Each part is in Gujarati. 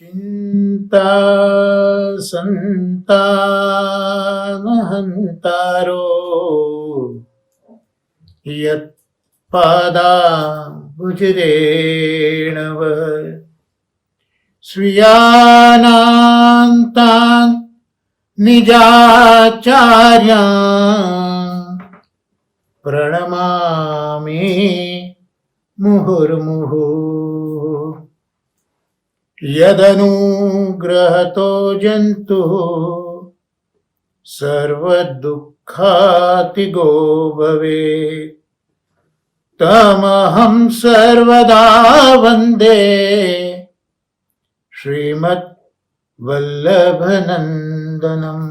चिंता संतानहंतारो यत्पादा भुजरेणव स्वीयानान्तान् निजाचार्यान् प्रणमामि मुहुर्मुहुः। यदनुग्रहतो जन्तुः सर्वदुःखातिगो भवेत् तमहं सर्वदा वन्दे श्रीमद्वल्लभनन्दनम्।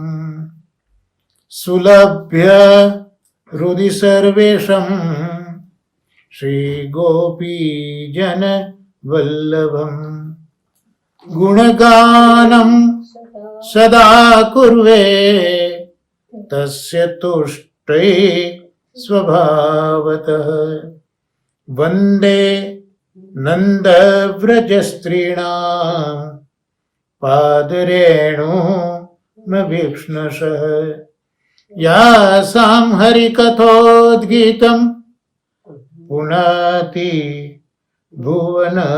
सुलभ्य हृदि सर्वेषां श्रीगोपीजनवल्लभम्। गुणगानं सदा कुर्वे तस्य तुष्टे स्वभावतः। वन्दे नन्दव्रजस्त्रीणां पादरेणुमभीक्ष्णशः। यासां हरिकथोद्गीतं पुनाति ભુવનત્રયम्।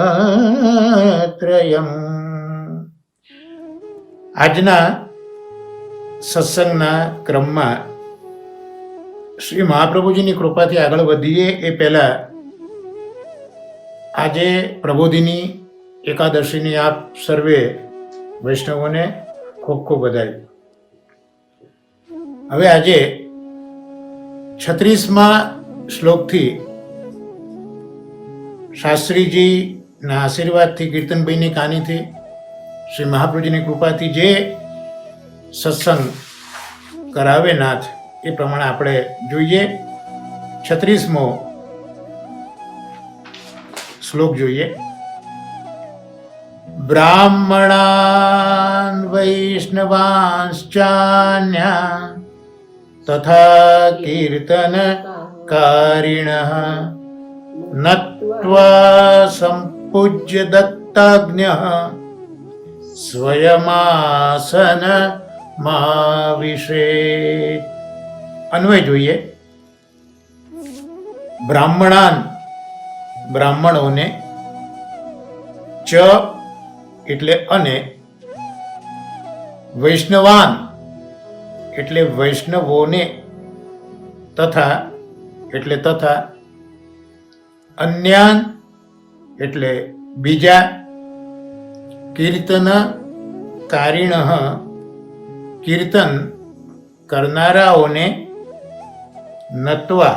આજના સત્સંગના ક્રમમાં શ્રી મહાપ્રભુજીની કૃપાથી આગળ વધીએ એ પહેલા આજે પ્રબોધિની એકાદશીની આપ સર્વે વૈષ્ણવોને ખૂબ ખૂબ બધાઈ। હવે આજે 36મા શ્લોકથી શાસ્ત્રીજીના આશીર્વાદથી કીર્તનભાઈની કાનીથી શ્રી મહાપ્રભુજીની કૃપાથી જે સત્સંગ કરાવે નાથ એ પ્રમાણે આપણે જોઈએ। 36મો શ્લોક જોઈએ। બ્રાહ્મણાન વૈષ્ણવાંશ્ચાન્યા તથા કીર્તન કારિણઃ નત્વા સંપૂજ્ય દત્તાજ્ઞઃ સ્વયમાસન માવિશેત। અન્વય જોઈએ। બ્રાહ્મણાન બ્રાહ્મણોને, ચ એટલે અને, વૈષ્ણવાન એટલે વૈષ્ણવોને, તથા એટલે તથા, અન્યાન એટલે બીજા, કીર્તન કારિણઃ કીર્તન કરનારાઓને, નત્વા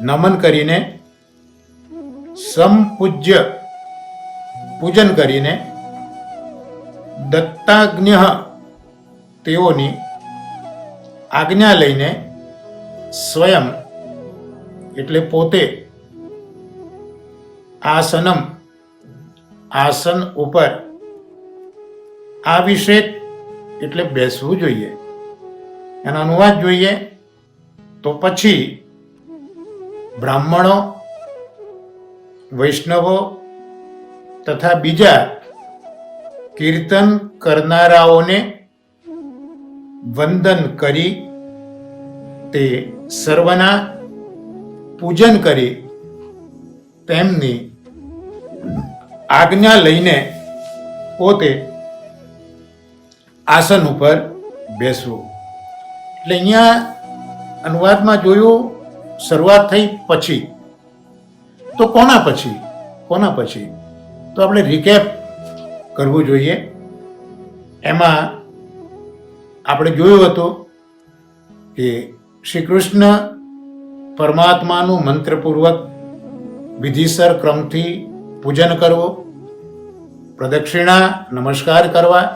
નમન કરીને, સંપૂજ્ય પૂજન કરીને, દત્તાજ્ઞઃ તેઓની આજ્ઞા લઈને, સ્વયં એટલે પોતે, આસનમ આસન ઉપર, આવિશેત એટલે બેસવું જોઈએ। એનો અનુવાદ જોઈએ તો પછી બ્રાહ્મણો, વૈષ્ણવો તથા બીજા કીર્તન કરનારાઓને વંદન કરી, તે સર્વના પૂજન કરી, તેમની આજ્ઞા લઈને પોતે આસન ઉપર બેસવું। એટલે અહીંયા અનુવાદમાં જોયું શરૂઆત થઈ પછી, તો કોના પછી તો આપણે રિકેપ કરવું જોઈએ। એમાં આપણે જોયું હતું કે શ્રી કૃષ્ણ પરમાત્માનું મંત્રપૂર્વક વિધિસર ક્રમથી પૂજન કરવું, પ્રદક્ષિણા નમસ્કાર કરવા,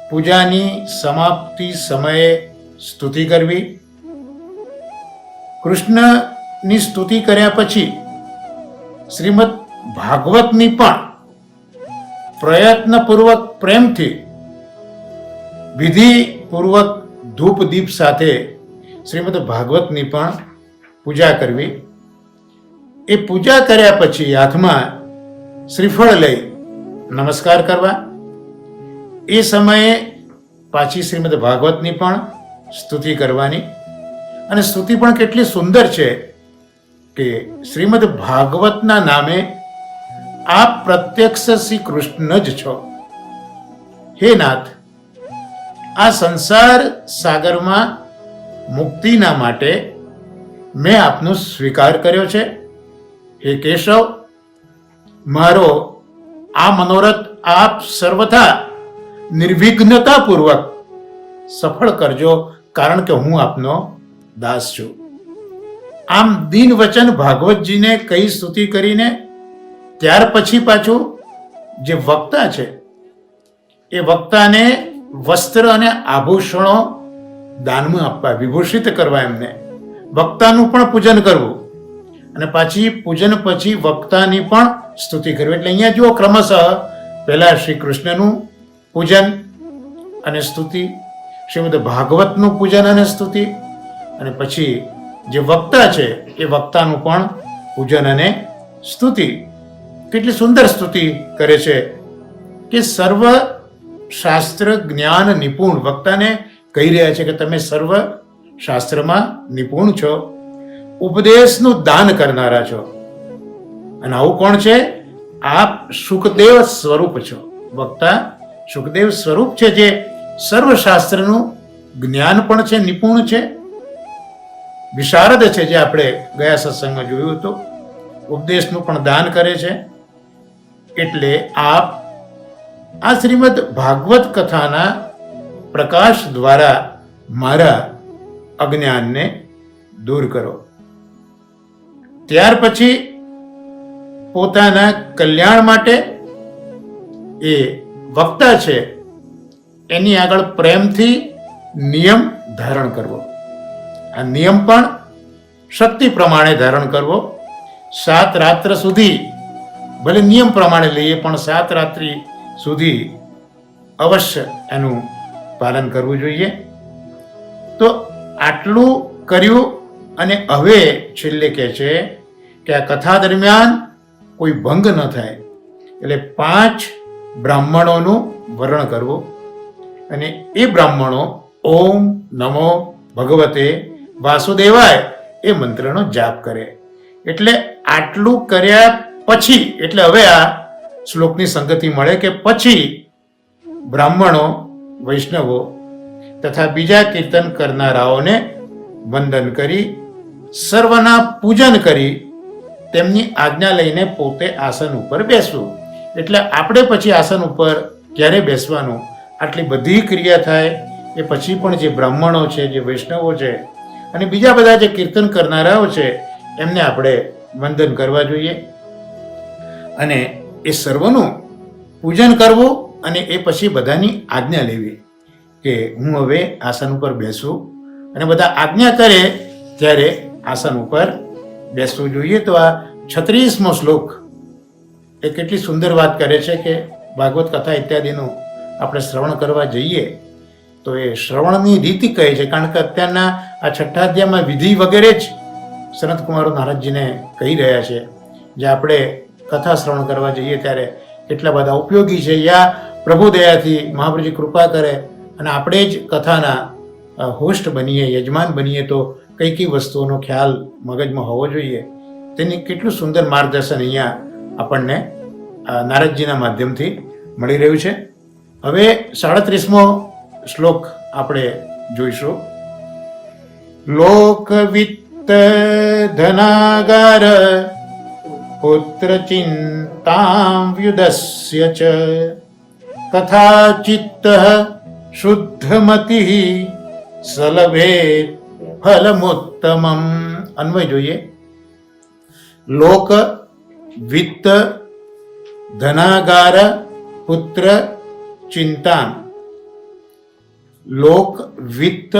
પૂજાની સમાપ્તિ સમયે સ્તુતિ કરવી, કૃષ્ણની સ્તુતિ કર્યા પછી શ્રીમદ ભાગવતની પણ પ્રયત્નપૂર્વક પ્રેમથી વિધિપૂર્વક ધૂપ દીપ સાથે શ્રીમદ ભાગવતની પણ પૂજા કરવી। એ પૂજા કર્યા પછી હાથમાં શ્રીફળ લઈ નમસ્કાર કરવા. એ સમયે પાછી શ્રીમદ ભાગવતની પણ સ્તુતિ કરવાની. અને સ્તુતિ પણ કેટલી સુંદર છે કે શ્રીમદ ભાગવતના નામે આપ પ્રત્યક્ષ શ્રી કૃષ્ણ જ છો. હે નાથ, આ સંસાર સાગરમાં મુક્તિના માટે મેં આપનો સ્વીકાર કર્યો છે. હે કેશવ, મારો આ મનોરથ આપ સર્વથા નિર્વિઘ્નતાપૂર્વક સફળ કરજો, કારણ કે હું આપનો દાસ છું. આમ દીન વચન ભાગવતજીને કઈ સ્તુતિ કરીને ત્યાર પછી પાછું જે વક્તા છે એ વક્તાને વસ્ત્ર અને આભૂષણો દાનમાં આપવા, વિભૂષિત કરવા, એમને વક્તાનું પણ પૂજન કરવું અને પાછી પૂજન પછી વક્તાની પણ સ્તુતિ કરવી. એટલે અહીંયા જુઓ, ક્રમશઃ પહેલા શ્રી કૃષ્ણનું પૂજન અને સ્તુતિ, શ્રીમદ ભાગવતનું પૂજન અને સ્તુતિ, અને પછી જે વક્તા છે એ વક્તાનું પણ પૂજન અને સ્તુતિ. કેટલી સુંદર સ્તુતિ કરે છે કે સર્વ શાસ્ત્ર જ્ઞાન નિપુણ, વક્તાને કહી રહ્યા છે કે તમે સર્વ શાસ્ત્રમાં નિપુણ છો, ઉપદેશનું દાન કરનારા છો. અને આવું કોણ છે? આપ સુખદેવ સ્વરૂપ છો. વક્તા સુખદેવ સ્વરૂપ છે, જે સર્વ શાસ્ત્રનું જ્ઞાન પણ છે, નિપુણ છે, વિશારદ છે, જે આપણે ગયા સત્સંગમાં જોયું હતું. ઉપદેશનું પણ દાન કરે છે. એટલે આપ આ શ્રીમદ ભાગવત કથાના પ્રકાશ દ્વારા મારા અજ્ઞાનને દૂર કરો. ત્યાર પછી પોતાના કલ્યાણ માટે એ વક્તા છે એની આગળ પ્રેમથી નિયમ ધારણ કરવો. આ નિયમ પણ શક્તિ પ્રમાણે ધારણ કરવો. 7 રાત્ર સુધી, ભલે નિયમ પ્રમાણે લઈએ પણ 7 રાત્રિ સુધી અવશ્ય એનું પાલન કરવું જોઈએ. તો આટલું કર્યું અને હવે છેલ્લે કહે છે કે આ કથા દરમિયાન કોઈ ભંગ ન થાય, એટલે 5 બ્રાહ્મણોનું વર્ણન કરવું. અને એ બ્રાહ્મણો ઓમ નમો ભગવતે વાસુદેવાય એ મંત્રનો જાપ કરે. એટલે આટલું કર્યા પછી, એટલે હવે આ શ્લોકની સંગતિ મળે કે પછી બ્રાહ્મણો, વૈષ્ણવો તથા બીજા કીર્તન કરનારાઓને વંદન કરી, સર્વના પૂજન કરી, તેમની આજ્ઞા લઈને પોતે આસન ઉપર બેસવું. એટલે આપણે પછી આસન ઉપર ક્યારે બેસવાનું, આટલી બધી ક્રિયા થાય એ પછી પણ જે બ્રાહ્મણો છે, જે વૈષ્ણવો છે અને બીજા બધા જે કીર્તન કરનારાઓ છે એમને આપણે વંદન કરવા જોઈએ અને એ સર્વનું પૂજન કરવું. અને એ પછી બધાની આજ્ઞા લેવી કે હું હવે આસન ઉપર બેસું, અને બધા આજ્ઞા કરે ત્યારે આસન ઉપર બેસવું જોઈએ. તો આ 36મો શ્લોક એ કેટલી સુંદર વાત કરે છે કે ભાગવત કથા ઇત્યાદિનું આપણે શ્રવણ કરવા જઈએ તો એ શ્રવણની રીતિ કહે છે. કારણ કે અત્યારના આ 6ઠ્ઠા અધ્યાયમાં વિધિ વગેરે જ સનતકુમાર મહારાજજીને કહી રહ્યા છે. જે આપણે કથા શ્રવણ કરવા જઈએ ત્યારે કેટલા બધા ઉપયોગી છે. યા પ્રભુ દયાથી મહાપ્રભુજી કૃપા કરે અને આપણે જ કથાના હોસ્ટ બનીએ, યજમાન બનીએ તો કઈ કઈ વસ્તુઓનો ખ્યાલ મગજમાં હોવો જોઈએ, તેની કેટલું સુંદર માર્ગદર્શન અહીંયા આપણને નારદજીના માધ્યમથી મળી રહ્યું છે. હવે 37મો શ્લોક આપણે જોઈશું. લોકવિત્ત ધનાગાર પુત્ર ચિંતાં વ્યુદસ્ય ચ કથાચિત્ત શુદ્ધમતિ સલભે ફલમુત્તમમ. અન્વય જોઈએ. લોક વિત્ત ધનાગાર પુત્ર ચિંતાન. લોક, વિત્ત,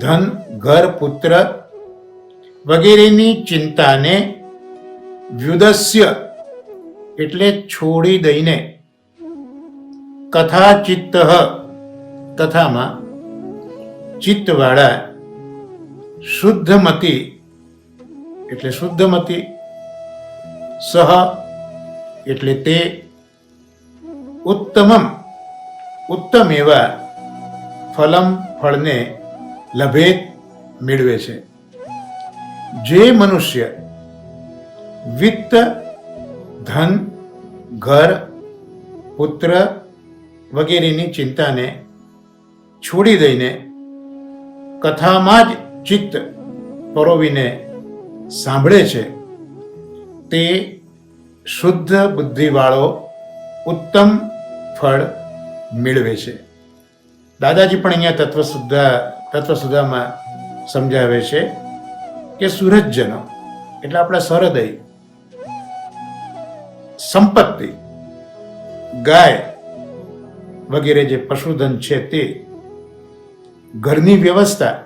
ધન, ઘર, પુત્ર વગેરેની ચિંતાને વ્યુદસ્ય એટલે છોડી દઈને, કથા ચિત્ત કથામાં ચિત્તવાળા, શુદ્ધમતી એટલે શુદ્ધમતી, સહ એટલે તે, ઉત્તમ એવા ફળને લભેત મેળવે છે. જે મનુષ્ય વિત્ત, ધન, ઘર, પુત્ર વગેરેની ચિંતાને છોડી દઈને કથામાં જ ચિત્ત પરોવીને સાંભળે છે, તે શુદ્ધ બુદ્ધિવાળો ઉત્તમ ફળ મેળવે છે. દાદાજી પણ અહીંયા તત્વસુધામાં સમજાવે છે કે સુરજજનો એટલે આપણા સહૃદય, સંપત્તિ, ગાય વગેરે જે પશુધન છે તે, ઘરની વ્યવસ્થા,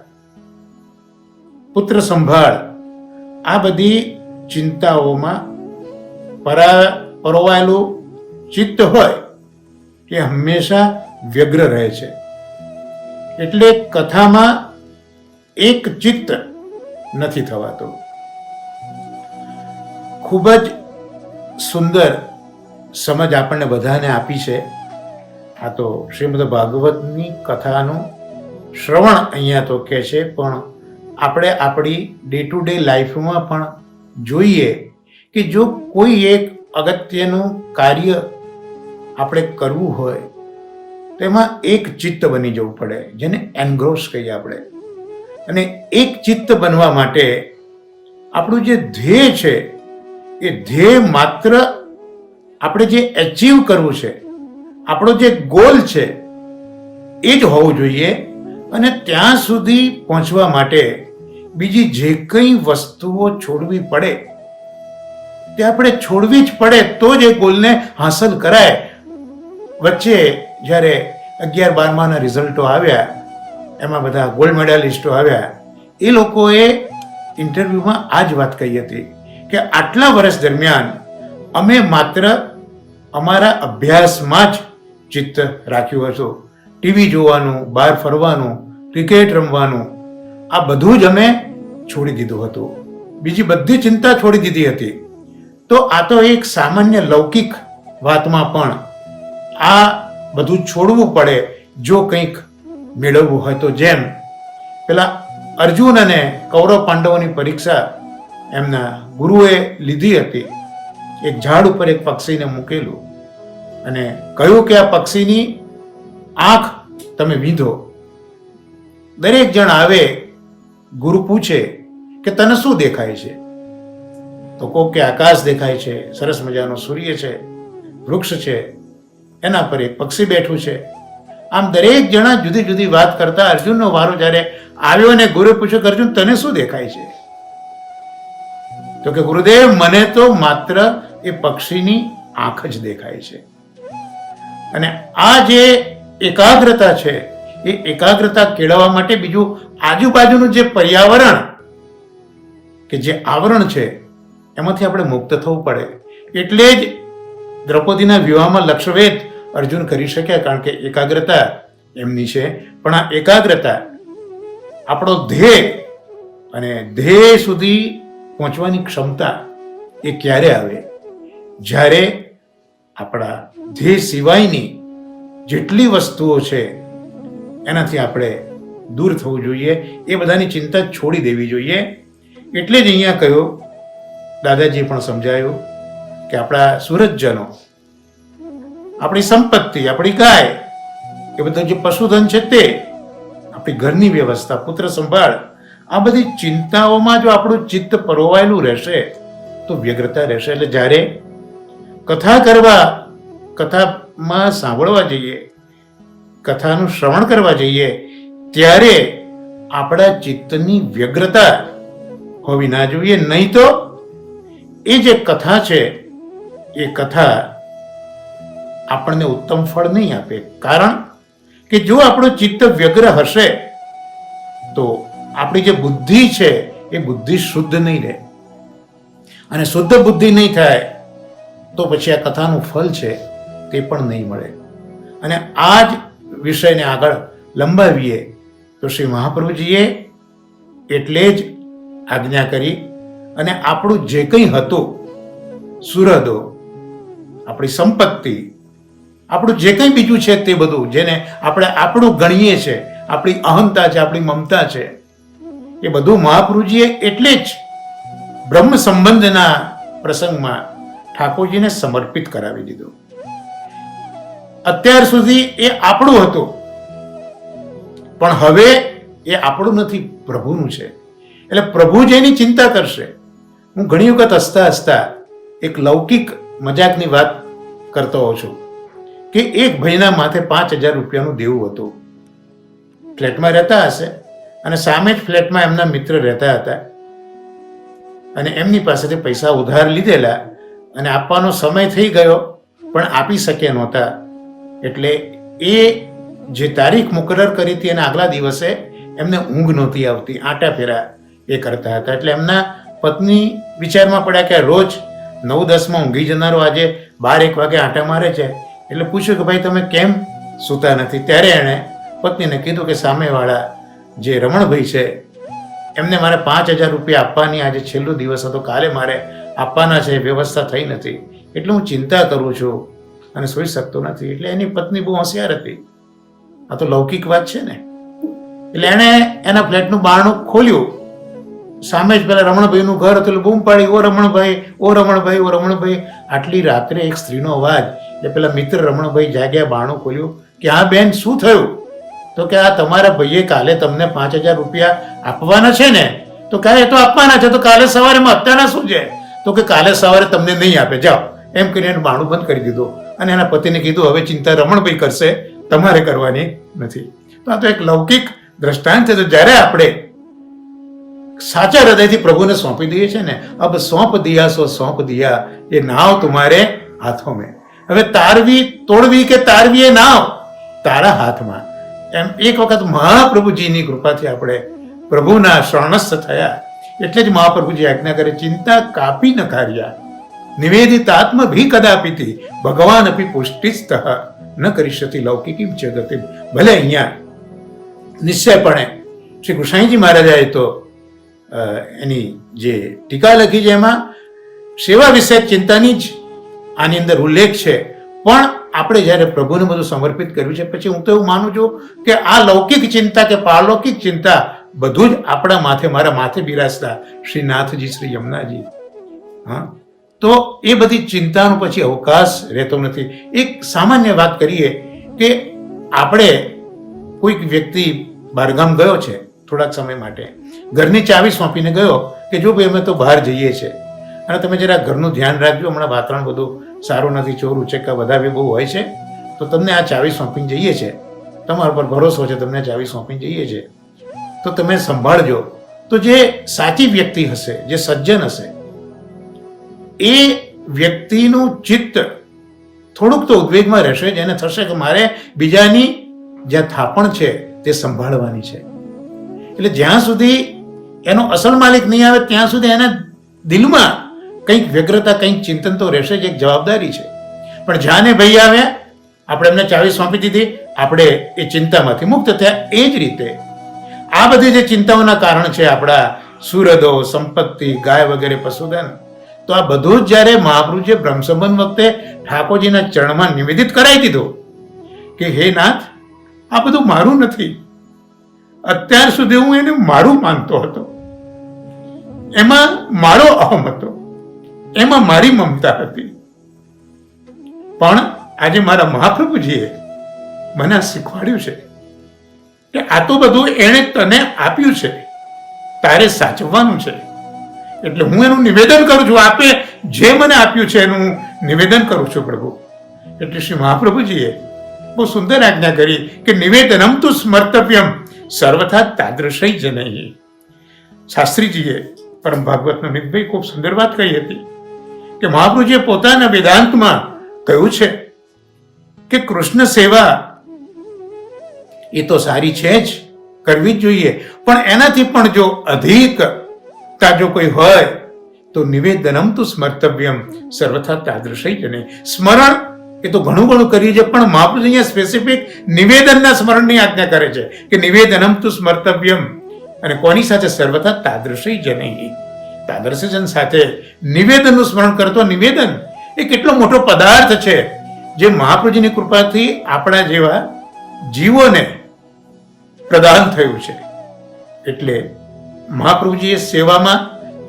પુત્ર સંભાળ, આ બધી ચિંતાઓમાં પરોવાયેલું ચિત્ત હોય એ હંમેશા વ્યગ્ર રહે છે. એટલે કથામાં એક ચિત્ત નથી થવાતું. ખૂબ જ સુંદર સમજ આપણને બધાને આપી છે. આ તો શ્રીમદ ભાગવતની કથાનું શ્રવણ અહીંયા તો કહે છે, પણ આપણે આપણી ડે ટુ ડે લાઈફમાં પણ જોઈએ કે જો કોઈ એક અગત્યનું કાર્ય આપણે કરવું હોય તો એમાં એક ચિત્ત બની જવું પડે, જેને એન્ગ્રોસ કહીએ આપણે. અને એક ચિત્ત બનવા માટે આપણું જે ધ્યેય છે એ ધ્યેય માત્ર આપણે જે એચીવ કરવું છે, આપણો જે ગોલ છે એ જ હોવું જોઈએ. અને ત્યાં સુધી પહોંચવા માટે બીજી જે કંઈ વસ્તુઓ છોડવી પડે તે આપણે છોડવી જ પડે, તો જ એ ગોલને હાંસલ કરાય. વચ્ચે જ્યારે 11-12ના રિઝલ્ટો આવ્યા, એમાં બધા ગોલ્ડ મેડાલિસ્ટો આવ્યા, એ લોકોએ ઇન્ટરવ્યુમાં આ જ વાત કહી હતી કે આટલા વર્ષ દરમિયાન અમે માત્ર અમારા અભ્યાસમાં જ ચિત્ત રાખ્યું હતું. ટીવી જોવાનું, બહાર ફરવાનું, ક્રિકેટ રમવાનું, આ બધું જ અમે છોડી દીધું હતું. બીજી બધી ચિંતા છોડી દીધી હતી. તો આ તો એક સામાન્ય લૌકિક વાતમાં પણ આ બધું છોડવું પડે જો કંઈક મેળવવું હોય તો. જેમ પેલા અર્જુન અને કૌરવ પાંડવોની પરીક્ષા એમના ગુરુએ લીધી હતી. એક ઝાડ ઉપર એક પક્ષીને મૂકેલું અને કહ્યું કે આ પક્ષીની આંખ તમે વીંધો. દરેક જણ આવે, ગુરુ પૂછે કે તને શું દેખાય છે? તો કોક કે આકાશ દેખાય છે, સરસ મજાનો સૂર્ય છે, વૃક્ષ છે, એના પર એક પક્ષી બેઠું છે. આમ દરેક જણા જુદી જુદી વાત કરતા અર્જુનનો વારો જ્યારે આવ્યો અને ગુરુએ પૂછ્યું કે અર્જુન તને શું દેખાય છે? તો કે ગુરુદેવ મને તો માત્ર એ પક્ષીની આંખ જ દેખાય છે. અને આ જે એકાગ્રતા છે એ એકાગ્રતા કેળવવા માટે બીજું આજુબાજુનું જે પર્યાવરણ કે જે આવરણ છે એમાંથી આપણે મુક્ત થવું પડે. એટલે જ દ્રૌપદીના વિવાહમાં લક્ષ્યભેદ અર્જુન કરી શક્યા, કારણ કે એકાગ્રતા એમની છે. પણ આ એકાગ્રતા આપણો ધ્યેય અને ધ્યેય સુધી પહોંચવાની ક્ષમતા એ ક્યારે આવે? જ્યારે આપણા ધ્યેય સિવાયની જેટલી વસ્તુઓ છે એનાથી આપણે દૂર થવું જોઈએ. એ બધાની ચિંતા છોડી દેવી જોઈએ. એટલે જ અહીંયા કહ્યું, દાદાજી પણ સમજાયું કે આપણા સુરજજનો, આપણી સંપત્તિ, આપણી ગાય, એ બધું જે પશુધન છે તે, આપણી ઘરની વ્યવસ્થા, પુત્ર સંભાળ, આ બધી ચિંતાઓમાં જો આપણું ચિત્ત પરોવાયેલું રહેશે તો વ્યગ્રતા રહેશે. એટલે જ્યારે કથામાં સાંભળવા જઈએ, કથાનું શ્રવણ કરવા જઈએ, ત્યારે આપણા ચિત્તની વ્યગ્રતા હોવી ના જોઈએ. નહીં તો એ જે કથા છે એ કથા આપણને ઉત્તમ ફળ નહીં આપે. કારણ કે જો આપણું ચિત્ત વ્યગ્ર હશે તો આપણી જે બુદ્ધિ છે એ બુદ્ધિ શુદ્ધ નહીં રહે. અને શુદ્ધ બુદ્ધિ નહીં થાય તો પછી આ કથાનું ફળ છે તે પણ નહીં મળે. અને આ જ વિષયને આગળ લંબાવીએ તો શ્રી મહાપ્રભુજીએ એટલે જ આજ્ઞા કરી અને આપણું જે કંઈ હતું, સુરદો, આપણી સંપત્તિ, આપણું જે કંઈ બીજું છે તે બધું જેને આપણે આપણું ગણીએ છે, આપણી અહંતા છે, આપણી મમતા છે, એ બધું મહાપ્રભુજીએ એટલે જ બ્રહ્મ સંબંધના પ્રસંગમાં ઠાકોરજીને સમર્પિત કરાવી દીધું. અત્યાર સુધી એ આપણું હતું, પણ હવે એ આપણું નથી, પ્રભુનું છે. એટલે પ્રભુ જેની ચિંતા કરશે. હું ઘણી વખત હસતા હસતા એક લૌકિક મજાકની વાત કરતો હોઉં છું કે એક ભાઈના માથે 5,000 રૂપિયાનું દેવું હતું. ફ્લેટમાં રહેતા હશે અને સામે જ ફ્લેટમાં એમના મિત્ર રહેતા હતા અને એમની પાસેથી પૈસા ઉધાર લીધેલા અને આપવાનો સમય થઈ ગયો પણ આપી શક્યા નહોતા. એટલે એ જે તારીખ મુકરર કરી હતી એના આગલા દિવસે એમને ઊંઘ નહોતી આવતી, આંટા ફેરા એ કરતા હતા. એટલે એમના પત્ની વિચારમાં પડ્યા કે રોજ 9-10 ઊંઘી જનારો આજે 12-1 વાગે આંટા મારે છે. એટલે પૂછ્યું કે ભાઈ તમે કેમ સૂતા નથી? ત્યારે એણે પત્નીને કીધું કે સામેવાળા જે રમણભાઈ છે એમને મારે 5,000 રૂપિયા આપવાની આજે છેલ્લો દિવસ હતો, કાલે મારે આપવાના છે, વ્યવસ્થા થઈ નથી, એટલે હું ચિંતા કરું છું અને સૂઈ શકતો નથી. એટલે એની પત્ની બહુ હોશિયાર હતી. આ તો લૌકિક વાત છે ને. એટલે એણે એના ફ્લેટનું બારણું ખોલ્યું. સામે જ પેલા રમણભાઈનું ઘર હતું. એટલે બૂમ પાડી, ઓ રમણભાઈ, ઓ રમણભાઈ, ઓ રમણભાઈ. આટલી રાત્રે એક સ્ત્રીનો અવાજ. એટલે પેલા મિત્ર રમણભાઈ જાગ્યા, બારણું ખોલ્યું કે હા બેન શું થયું? તો કે આ તમારા ભાઈએ કાલે તમને 5,000 રૂપિયા આપવાના છે ને? તો કાલે તો આપવાના છે, તો કાલે સવારે અત્યારના શું છે? તો કે કાલે સવારે તમને નહીં આપે, જાઓ. એમ કરીને બાણું બંધ કરી દીધું અને એના પતિને કીધું હવે ચિંતા રમણભાઈ કરશે, તમારે કરવાની નથી. તો આ તો એક લૌકિક દ્રષ્ટાંત છે. તો જ્યારે આપણે સાચા હૃદયથી પ્રભુને સોંપી દઈએ છીએ ને, અબ સોંપ દિયા સો સોંપ દિયા, એ નાવ તુમારે હાથો મેં. હવે તારવી તોડવી કે તારવી એ નાવ તારા હાથમાં. એમ એક વખત મહાપ્રભુજીની કૃપાથી આપણે પ્રભુના શરણસ્થ થયા. એટલે જ મહાપ્રભુજી આજ્ઞા કરે, ચિંતા કાપી ન કાર્યા નિવેદિતાત્મ ભી કદાપિતિ ભગવાન અપી પુષ્ટિસ્તઃ ન કરીશતી લૌકિકીમ ચ ગતિમ. ભલે અહીંયા નિશ્ચયપણે શ્રી કૃષ્ણજી મહારાજાએ તો એની જે ટીકા લખી છે એમાં સેવા વિષયક ચિંતાની જ આની અંદર ઉલ્લેખ છે. પણ આપણે જ્યારે પ્રભુને બધું સમર્પિત કર્યું છે પછી હું તો એવું માનું છું કે આ લૌકિક ચિંતા કે પારલૌકિક ચિંતા બધું જ આપણા માથે, મારા માથે બિરાજતા શ્રી નાથજી, શ્રી યમુનાજી. હા, તો એ બધી ચિંતાનો પછી અવકાશ રહેતો નથી. એક સામાન્ય વાત કરીએ કે આપણે કોઈક વ્યક્તિ બહારગામ ગયો છે થોડાક સમય માટે, ઘરની ચાવી સોંપીને ગયો કે જો ભાઈ અમે તો બહાર જઈએ છીએ અને તમે જરા ઘરનું ધ્યાન રાખજો, હમણાં વાતાવરણ બધું સારું નથી, ચોર ઉચેકા બધા બી બહુ હોય છે, તો તમને આ ચાવી સોંપીને જઈએ છીએ, તમારા પર ભરોસો છે, તમને ચાવી સોંપીને જઈએ છીએ, તો તમે સંભાળજો. તો જે સાચી વ્યક્તિ હશે, જે સજ્જન હશે, એ વ્યક્તિનું ચિત્ત થોડુંક તો ઉદ્વેગમાં રહેશે. જેને થશે કે મારે બીજાની જ્યાં થાપણ છે તે સંભાળવાની છે. એટલે જ્યાં સુધી એનો અસલ માલિક નહીં આવે ત્યાં સુધી એના દિલમાં કંઈક વ્યગ્રતા, કંઈક ચિંતન તો રહેશે જ, એક જવાબદારી છે. પણ જ્યાંને ભાઈ આવ્યા, આપણે એમને ચાવી સોંપી દીધી, આપણે એ ચિંતામાંથી મુક્ત થયા. એ જ રીતે આ બધી જે ચિંતાઓના કારણ છે, આપણા સુરદો, સંપત્તિ, ગાય વગેરે પશુધન, તો આ બધું જ જ્યારે મહાપ્રભુજીએ બ્રહ્મ સંબંધ વખતે ઠાકોરજીના ચરણમાં નિવેદિત કરાવી દીધું કે હે નાથ, આ બધું મારું નથી. અત્યાર સુધી હું એને મારું માનતો હતો, એમાં મારો અહમ હતો, એમાં મારી મમતા હતી. પણ આજે મારા મહાપ્રભુજીએ મને આ શીખવાડ્યું છે કે આ તો બધું એણે તને આપ્યું છે, તારે સાચવવાનું છે. એટલે હું એનું નિવેદન કરું છું. આપે જે મને આપ્યું છે એનું નિવેદન કરું છું પ્રભુ. એટલે શ્રી મહાપ્રભુજીએ બહુ સુંદર આજ્ઞા કરી કે નિવેદનમ તુ સ્મર્તવ્યમ સર્વથા તાદૃશૈ જનૈ. શાસ્ત્રીજીએ પરમ ભાગવતનો નિભાઈ ખૂબ સુંદર વાત કહી હતી કે મહાપ્રભુજીએ પોતાના વેદાંતમાં કહ્યું છે કે કૃષ્ણ સેવા એ તો સારી છે જ, કરવી જ જોઈએ, પણ એનાથી પણ જો અધિકતા જો કોઈ હોય તો નિવેદનમ તુ સ્મર્તવ્યમ સર્વથા તાદૃશૈ જનૈ. સ્મરણ એ તો ઘણું ઘણું કરીએ છીએ, પણ મહાપ્રભુ અહીંયા સ્પેસિફિક નિવેદનના સ્મરણની આજ્ઞા કરે છે કે નિવેદનમ તુ સ્મર્તવ્યમ. અને કોની સાથે? સર્વથા તાદૃશૈ જનૈ. તાદર્શ જન સાથે નિવેદનનું સ્મરણ કરતો. નિવેદન એ કેટલો મોટો પદાર્થ છે જે મહાપ્રભુજીની કૃપાથી આપણા જેવા જીવોને પ્રદાન થયું છે. એટલે મહાપ્રભુજીએ સેવામાં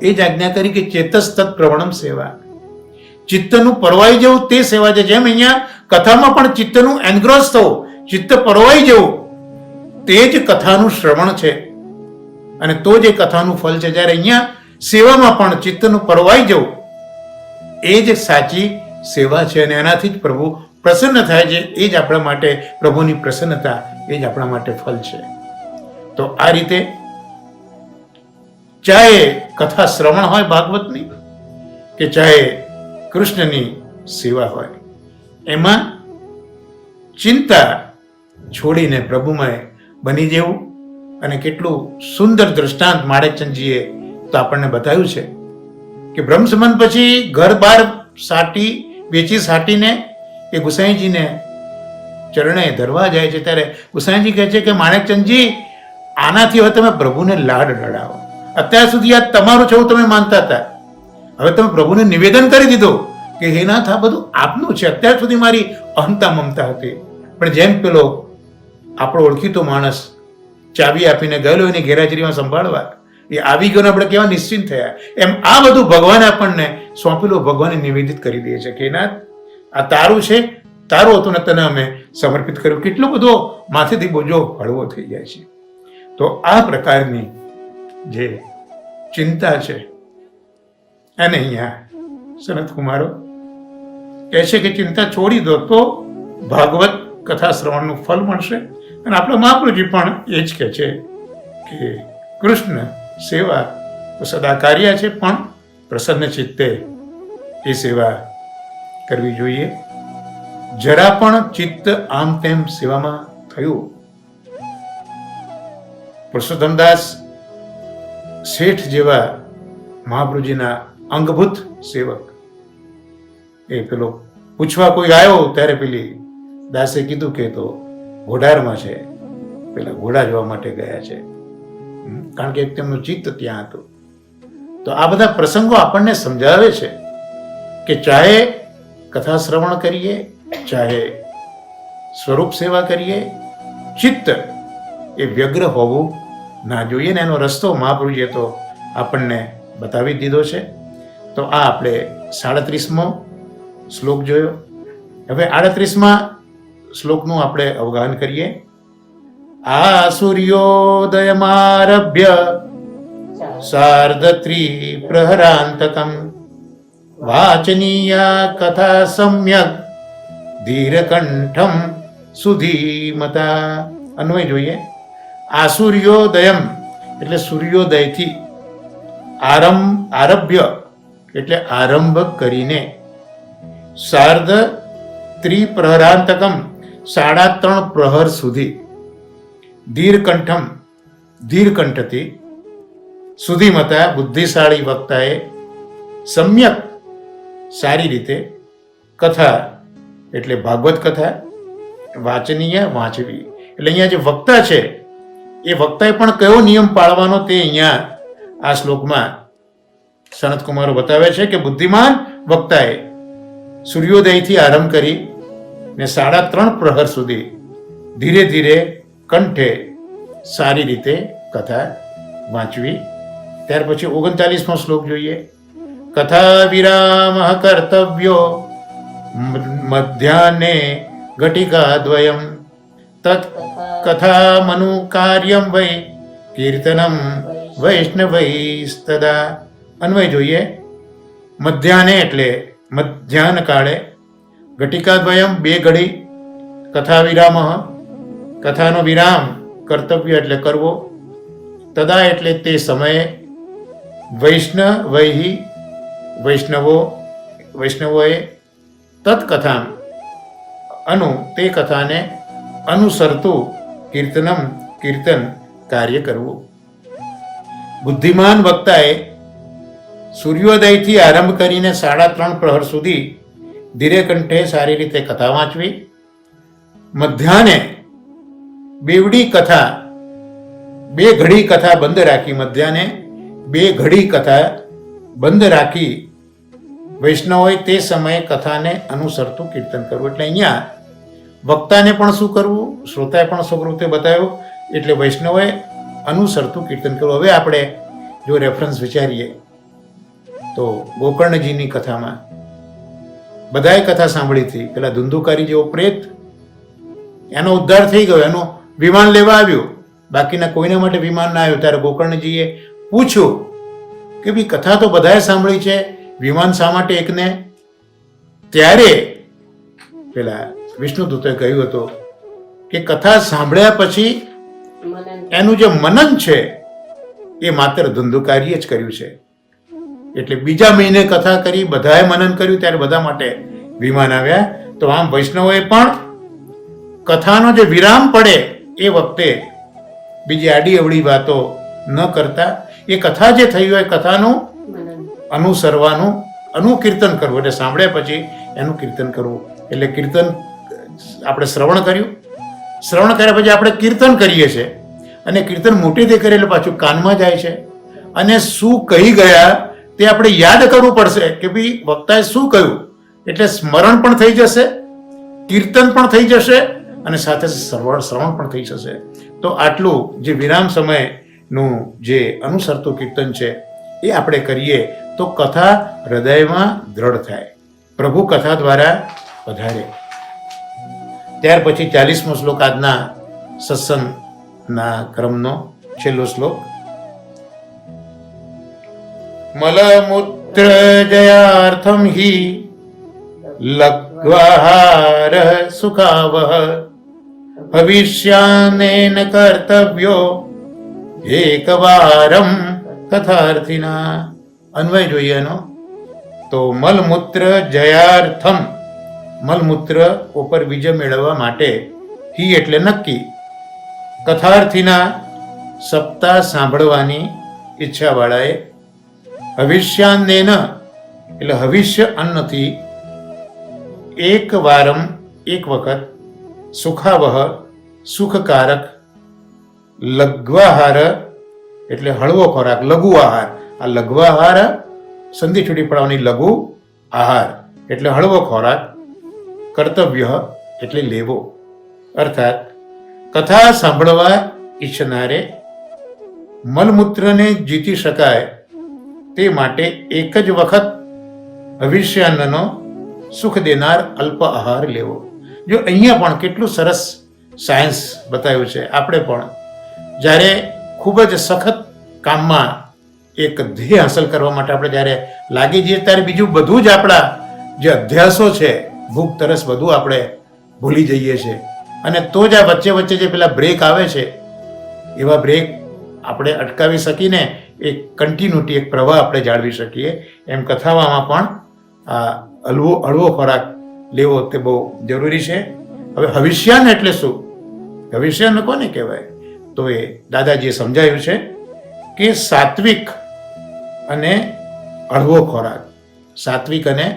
એ જ આજ્ઞા કરી કે ચેતસ તત્ પ્રવણમ સેવા, ચિત્તનું પરવાઈ જવું તે સેવા છે. જેમ અહીંયા કથામાં પણ ચિત્તનું એનગ્રોસ થવું, ચિત્ત પરવાઈ જવું, તે જ કથાનું શ્રવણ છે અને તો જ એ કથાનું ફળ છે. જ્યારે અહીંયા સેવામાં પણ ચિત્તનું પરવાઈ જવું એ જ સાચી સેવા છે અને એનાથી જ પ્રભુ પ્રસન્ન થાય છે. એ જ આપણા માટે પ્રભુની પ્રસન્નતા, એ જ આપણા માટે ફળ છે. તો આ રીતે ચાહે કથા શ્રવણ હોય ભાગવતની કે ચાહે કૃષ્ણની સેવા હોય, એમાં ચિંતા છોડીને પ્રભુમય બની જવું. અને કેટલું સુંદર દ્રષ્ટાંત માણેકચંદજીએ તો આપણને બતાવ્યું છે કે બ્રહ્મસંબંધ પછી ઘર બાર સાટી વેચી સાટીને એ ગુસાઈજીને ચરણે ધરવા જાય છે. ત્યારે ગુસાઈજી કહે છે કે માણેકચંદજી, આનાથી હવે તમે પ્રભુને લાડ લડાવો. અત્યાર સુધી આ તમારું છે એવું તમે માનતા હતા, હવે તમે પ્રભુને નિવેદન કરી દીધું કે હે નાથ, આ બધું આપનું છે. અત્યાર સુધી મારી અહંતા મમતા હતી, પણ જેમ પેલો આપણો ઓળખીતો માણસ ચાવી આપીને ગયેલો એની ગેરહાજરીમાં સંભાળવા, એ આવી ગયો, આપણે કેવા નિશ્ચિંત થયા, એમ આ બધું ભગવાને આપણને સોંપેલું ભગવાને નિવેદિત કરી દે છે કે નાથ, આ તારું છે, તારું હતું ને તને અમે સમર્પિત કર્યું. કેટલો બધો માથેથી બોજો હળવો થઈ જાય છે. તો આ પ્રકારની જે ચિંતા છે અને અહીંયા સનત કુમારો કહે છે કે ચિંતા છોડી દો તો ભાગવત કથા શ્રવણનું ફળ મળશે. અને આપણા મહાપ્રભુજી પણ એ જ કહે છે કે કૃષ્ણ સેવા તો સદા કાર્ય છે, પણ પ્રસન્ન ચિત્તે એ સેવા કરવી જોઈએ. જરા પણ ચિત્ત આમ તેમ સેવામાં થયું. પુરુષોત્તમદાસ શેઠ જેવા મહાપ્રભુજીના અંગભૂત સેવક, એ પેલો પૂછવા કોઈ આવ્યો ત્યારે પેલી દાસે કીધું કે તો ઘોડારમાં છે, પેલા ઘોડા જોવા માટે ગયા છે, કારણ કે તેમનું ચિત્ત ત્યાં હતું. તો આ બધા પ્રસંગો આપણને સમજાવે છે કે ચાહે કથા શ્રવણ કરીએ, ચાહે સ્વરૂપ સેવા કરીએ, ચિત્ત એ વ્યગ્ર હોવું ના જોઈએ. ને એનો રસ્તો મહાપ્રભુજીએ તો આપણને બતાવી દીધો છે. તો આ આપણે 37મો શ્લોક જોયો. હવે 38મા શ્લોકનું આપણે અવગાહન કરીએ. આ સૂર્યોદયમારભ્ય સાર્ધત્રી પ્રહરાંતકમ વાચનીયા કથા સમ્યક ધીરકંઠમ સુધીમતા. અન્વય જોઈએ. આસુર્યોદયમ એટલે સૂર્યોદયથી, આરભ્ય એટલે આરંભ કરીને, સાર્ધ ત્રિપ્રહરાંતકમ 3.5 પ્રહર સુધી, ધીરકંઠમ ધીરકંઠથી, સુધીમતા બુદ્ધિશાળી વક્તાએ, સમ્યક સારી રીતે, કથા એટલે ભાગવત કથા, વાચનીય વાંચવી. એટલે અહીંયા જે વક્તા છે એ વક્તાએ પણ કયો નિયમ પાળવાનો તે અહીંયા આ શ્લોકમાં સનત કુમારો બતાવે છે કે બુદ્ધિમાન વક્તાએ સૂર્યોદયથી આરંભ કરી ને 3.5 પ્રહર સુધી ધીરે ધીરે કંઠે સારી રીતે કથા વાંચવી. ત્યાર પછી 39મો શ્લોક જોઈએ. કથા વિરામ કર્તવ્યો મધ્યાહ્ને ઘટિકા દ્વયમ તત કથા મનુ કાર્યમ વૈ કીર્તનમ વૈષ્ણવૈસ્તદા. અન્વય જોઈએ. મધ્યાહ્ને એટલે મધ્યાહ્ન કાળે, ઘટિકા દ્વયમ 2 ઘડી, કથા વિરામ કથાનો વિરામ, કર્તવ્ય એટલે કરવો, તદા એટલે તે સમયે, વૈષ્ણવૈ વૈષ્ણવોએ, તત્કથા તે કથાને અનુસરતું કીર્તનમ કીર્તન કાર્ય કરવું. બુદ્ધિમાન વક્તાએ સૂર્યોદયથી આરંભ કરીને 3.5 પ્રહર સુધી ધીરે કંઠે સારી રીતે કથા વાંચવી. મધ્યાહ્ને બેવડી કથા, 2 ઘડી કથા બંધ રાખી, મધ્યાહ્ને 2 ઘડી કથા બંધ રાખી વૈષ્ણવોએ તે સમયે કથાને અનુસરતું કીર્તન કરવું. એટલે અહીંયા વક્તાને પણ શું કરવું, શ્રોતાએ પણ શું કરવું તે બતાવ્યું. એટલે વૈષ્ણવોએ અનુસરતું કીર્તન કરવું. હવે આપણે જો રેફરન્સ વિચારીએ તો ગોકર્ણજીની કથામાં બધાએ કથા સાંભળી હતી. પેલા ધુંધુકારી જેવો પ્રેત, એનો ઉદ્ધાર થઈ ગયો, એનું વિમાન લેવા આવ્યું, બાકીના કોઈના માટે વિમાન ના આવ્યું. ત્યારે ગોકર્ણજીએ પૂછ્યું કે ભાઈ કથા તો બધાએ સાંભળી છે, વિમાન શા માટે એકને? ત્યારે પેલા વિષ્ણુદૂતે કહ્યું હતું કે કથા સાંભળ્યા પછી એનું જે મનન છે એ માત્ર ધુંધુકારીએ જ કર્યું છે. એટલે બીજા મહિને કથા કરી, બધાએ મનન કર્યું, ત્યારે બધા માટે વિમાન આવ્યા. તો આમ વૈષ્ણવોએ પણ કથાનો જે વિરામ પડે એ વખતે બીજી આડી અવળી વાતો ન કરતા એ કથા જે થઈ હોય કથાનું અનુસરવાનું, અનુકીર્તન કરવું. એટલે સાંભળ્યા પછી એનું કીર્તન કરવું. એટલે કીર્તન આપણે શ્રવણ કર્યું, શ્રવણ કર્યા પછી આપણે કીર્તન કરીએ છીએ, અને કીર્તન મોટેથી કરીએ એટલે પાછું કાનમાં જાય છે. અને શું કહી ગયા તે આપણે યાદ કરવું પડશે કે ભાઈ વક્તાએ શું કહ્યું. એટલે સ્મરણ પણ થઈ જશે, કીર્તન પણ થઈ જશે, અને સાથે શ્રવણ પણ થઈ જશે. તો આટલું જે વિરામ સમયનું જે અનુસરતું કીર્તન છે એ આપણે કરીએ તો કથા હૃદયમાં દ્રઢ થાય, પ્રભુ કથા દ્વારા વધારે. ત્યાર પછી 40મો શ્લોક આજના સત્સંગના ક્રમનો છેલ્લો શ્લોક. મલમૂત્ર જયાર્થમ હિ લગ્વાહાર સુખાવહ ભવિષ્યાનેન કર્તવ્યો એકવારમ કથાર્થિના. અન્વય જોઈએ એનો. તો મલમૂત્ર જયાર્થમ, મલમૂત્ર ઉપર વિજય મેળવવા માટે, હિ એટલે નક્કી, કથાર્થિના સપ્તાહ સાંભળવાની ઈચ્છાવાળાએ, હવિષ્યાન્નેન એટલે હવિષ્ય અન્નથી, એક વારમ એક વખત, સુખાવહ સુખકારક, લઘ્વાહાર એટલે હળવો ખોરાક, લઘુ આહાર. આ લઘ્વાહાર સંધિ છૂટી પડવાની, લઘુ આહાર એટલે હળવો ખોરાક, કર્તવ્ય એટલે લેવો. અર્થાત કથા સાંભળવા ઈચ્છનારે મલમૂત્રને જીતી શકાય તે માટે એક જ વખત ભવિષ્યાન્નનો સુખ દેનાર અલ્પ આહાર લેવો. જો અહીંયા પણ કેટલું સરસ સાયન્સ બતાવ્યું છે. આપણે પણ જ્યારે ખૂબ જ સખત કામમાં એક ધ્યેય હાંસલ કરવા માટે આપણે જ્યારે લાગી જઈએ ત્યારે બીજું બધું જ આપણા જે અભ્યાસો છે, ભૂખ તરસ બધું આપણે ભૂલી જઈએ છીએ. અને તો જ આ વચ્ચે વચ્ચે જે પેલા બ્રેક આવે છે એવા બ્રેક આપણે અટકાવી શકીને એક કન્ટિન્યુટી, એક પ્રવાહ આપણે જાળવી શકીએ. એમ કથામાં પણ આ હળવો ખોરાક લેવો તે બહુ જરૂરી છે. હવે હવિષ્યાન એટલે શું? હવિષ્યાન કોને કહેવાય? તો એ દાદાજીએ સમજાવ્યું છે કે સાત્વિક અને હળવો ખોરાક, સાત્વિક અને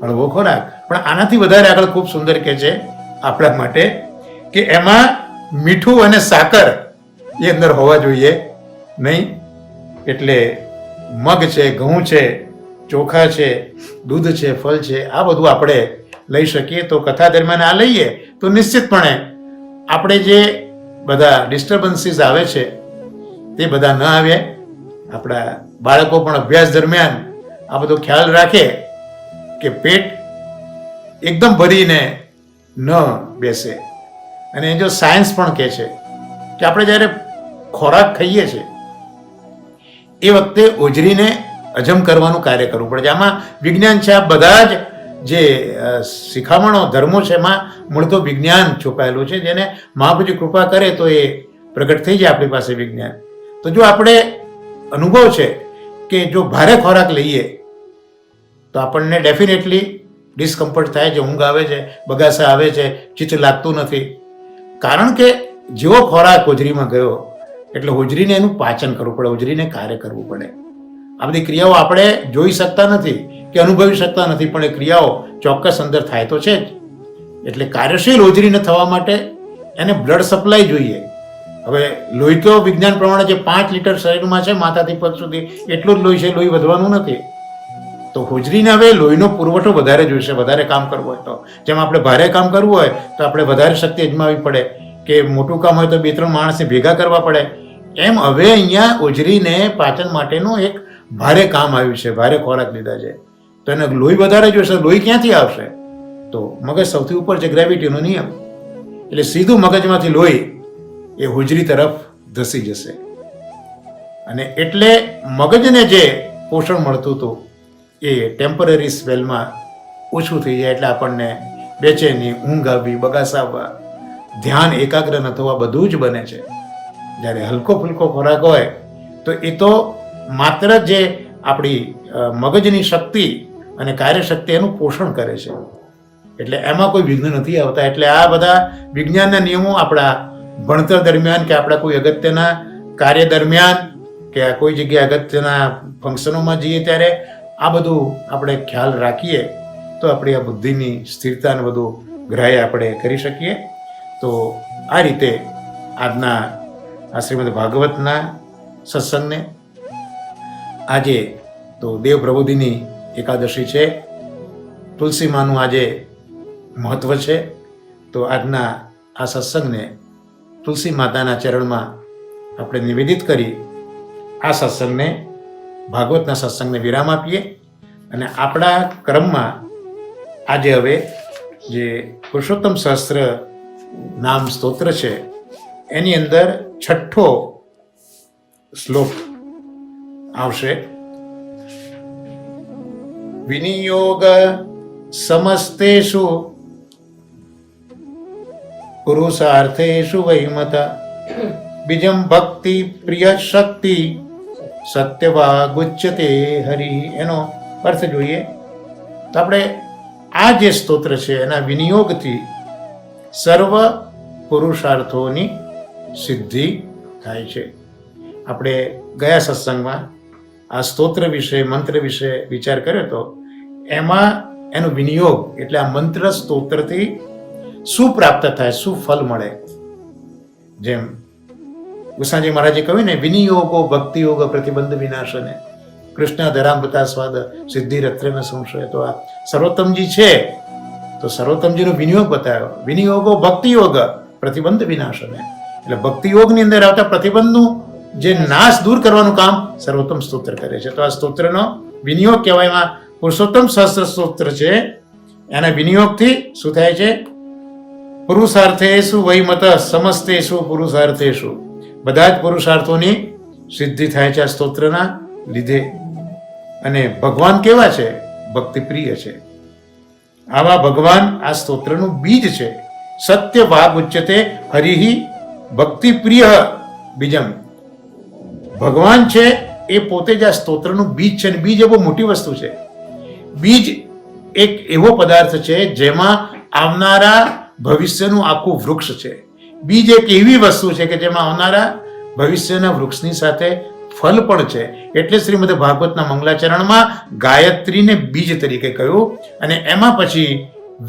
હળવો ખોરાક. પણ આનાથી વધારે આગળ ખૂબ સુંદર કહે છે આપણા માટે કે એમાં મીઠું અને સાકર એ અંદર હોવા જોઈએ નહીં. એટલે મગ છે, ઘઉં છે, ચોખા છે, દૂધ છે, ફળ છે, આ બધું આપણે લઈ શકીએ. તો કથા દરમિયાન આ લઈએ તો નિશ્ચિતપણે આપણે જે બધા ડિસ્ટર્બન્સીસ આવે છે તે બધા ન આવે. આપણા બાળકો પણ અભ્યાસ દરમિયાન આ બધો ખ્યાલ રાખે કે પેટ એકદમ ભરીને ન બેસે. અને જો સાયન્સ પણ કહે છે કે આપણે જ્યારે ખોરાક ખાઈએ છીએ એ વખતે ઓજરીને હજમ કરવાનું કાર્ય કરવું પડે છે. આમાં વિજ્ઞાન છે. આ બધા જ જે શિખામણો ધર્મો છે એમાં મૂળ તો વિજ્ઞાન છુપાયેલું છે, જેને મહાપ્રભુજી કૃપા કરે તો એ પ્રગટ થઈ જાય આપણી પાસે વિજ્ઞાન. તો જો આપણે અનુભવ છે કે જો ભારે ખોરાક લઈએ તો આપણને ડેફિનેટલી ડિસ્કમ્ફર્ટ થાય છે, ઊંઘ આવે છે, બગાસા આવે છે, ચિત્ત લાગતું નથી. કારણ કે જેવો ખોરાક હોજરીમાં ગયો એટલે હોજરીને એનું પાચન કરવું પડે, હોજરીને કાર્ય કરવું પડે. આ બધી ક્રિયાઓ આપણે જોઈ શકતા નથી કે અનુભવી શકતા નથી, પણ એ ક્રિયાઓ ચોક્કસ અંદર થાય તો છે જ. એટલે કાર્યશીલ હોજરીને થવા માટે એને બ્લડ સપ્લાય જોઈએ. હવે લોહી તો વિજ્ઞાન પ્રમાણે જે 5 લીટર શરીરમાં છે માથાથી પગ સુધી એટલું જ લોહી છે, લોહી વધવાનું નથી. તો હોજરીને હવે લોહીનો પુરવઠો વધારે જોઈશે, વધારે કામ કરવું હોય તો. જેમ આપણે ભારે કામ કરવું હોય તો આપણે વધારે શક્તિ અજમાવવી પડે, કે મોટું કામ હોય તો 2-3 માણસને ભેગા કરવા પડે. એમ હવે અહીંયા હોજરીને પાચન માટેનું એક ભારે કામ આવ્યું છે, ભારે ખોરાક લીધા છે, તો એને લોહી વધારે જોઈશે. લોહી ક્યાંથી આવશે? તો મગજ સૌથી ઉપર છે, ગ્રેવિટીનો નિયમ. એટલે સીધું મગજમાંથી લોહી એ હોજરી તરફ ધસી જશે. અને એટલે મગજને જે પોષણ મળતું હતું એ ટેમ્પરરી સ્પેલમાં ઓછું થઈ જાય. એટલે આપણને બેચેની, ઊંઘ આવવી, બગાસા આવવા, ધ્યાન એકાગ્ર ન થવા, બધું જ બને છે. જ્યારે હલકો ફુલકો ખોરાક હોય તો એ તો માત્ર જે આપણી મગજની શક્તિ અને કાર્યશક્તિ એનું પોષણ કરે છે. એટલે એમાં કોઈ વિઘ્ન નથી આવતા. એટલે આ બધા વિજ્ઞાનના નિયમો આપણા ભણતર દરમિયાન, કે આપણા કોઈ અગત્યના કાર્ય દરમિયાન, કે કોઈ જગ્યાએ અગત્યના ફંક્શનોમાં જઈએ ત્યારે આ બધું આપણે ખ્યાલ રાખીએ તો આપણી આ બુદ્ધિની સ્થિરતા અને બધું ગ્રાહ્ય આપણે કરી શકીએ. તો આ રીતે આજના આ શ્રીમદ ભાગવતના સત્સંગને, આજે તો દેવ પ્રબોધિની એકાદશી છે, તુલસી માનું આજે મહત્વ છે. તો આજના આ સત્સંગને તુલસી માતાના ચરણમાં આપણે નિવેદિત કરી આ સત્સંગને, ભાગવતના સત્સંગને વિરામ આપીએ. અને આપણા ક્રમમાં આજે હવે જે પુરુષોત્તમ સહસ્ત્ર નામ સ્તોત્ર છે એની અંદર 6ઠ્ઠો શ્લોક આવશે. વિનિયોગ સમસ્તેષુ પુરુષાર્થેષુ વૈમતા બીજમ ભક્તિ પ્રિય શક્તિ સત્યવાગુચ્યતે હરિ. એનો અર્થ જોઈએ તો આપણે આ જે સ્તોત્ર છે એના વિનિયોગથી સર્વ પુરુષાર્થોની સિદ્ધિ થાય છે. આપણે ગયા સત્સંગમાં આ સ્તોત્ર વિશે, મંત્ર વિશે વિચાર કર્યો તો એમાં એનો વિનિયોગ એટલે આ મંત્ર સ્તોત્રથી શું પ્રાપ્ત થાય, શું ફલ મળે. જેમ ગુસાજી મહારાજે કહ્યું ને, વિનિયોગો ભક્તિ યોગ પ્રતિબંધ વિનાશને કૃષ્ણ ધરામૃતા સ્વાદ સિદ્ધિ રત્ન સંશય. તો આ સર્વોત્તમજી છે તો સર્વોત્તમજીનો વિનિયોગ બતાવ્યો. વિનિયોગો ભક્તિ યોગ પ્રતિબંધ વિનાશને, એટલે ભક્તિ યોગની અંદર આવતા પ્રતિબંધનું જે નાશ દૂર કરવાનું કામ સર્વોત્તમ સ્તોત્ર કરે છે. તો આ સ્તોત્રનો વિનિયોગ કહેવાય. એમાં પુરુષોત્તમ સહસ્ત્ર સ્તોત્ર છે, એના વિનિયોગથી શું થાય છે? પુરુષાર્થેષુ વૈમત સમસ્તેષુ પુરુષાર્થેષુ, બધા જ પુરુષાર્થોની સિદ્ધિ થાય છે આ સ્તોત્રના લીધે. અને ભગવાન કેવા છે? ભક્તિ પ્રિય છે. આવા ભગવાન આ સ્તોત્રનું બીજ છે. સત્ય વાગ ઉચ્યતે હરિહિ ભક્તિ પ્રિય બીજમ. ભગવાન છે એ પોતે જ આ સ્તોત્રનું બીજ છે. અને બીજ એ બહુ મોટી વસ્તુ છે. બીજ એક એવો પદાર્થ છે જેમાં આવનારા ભવિષ્યનું આખું વૃક્ષ છે. બીજ એક એવી વસ્તુ છે કે જેમાં આવનારા ભવિષ્યના વૃક્ષની સાથે ફલ પણ છે. એટલે શ્રીમદ ભાગવતના મંગલાચરણમાં ગાયત્રીને બીજ તરીકે કહ્યું, અને એમાં પછી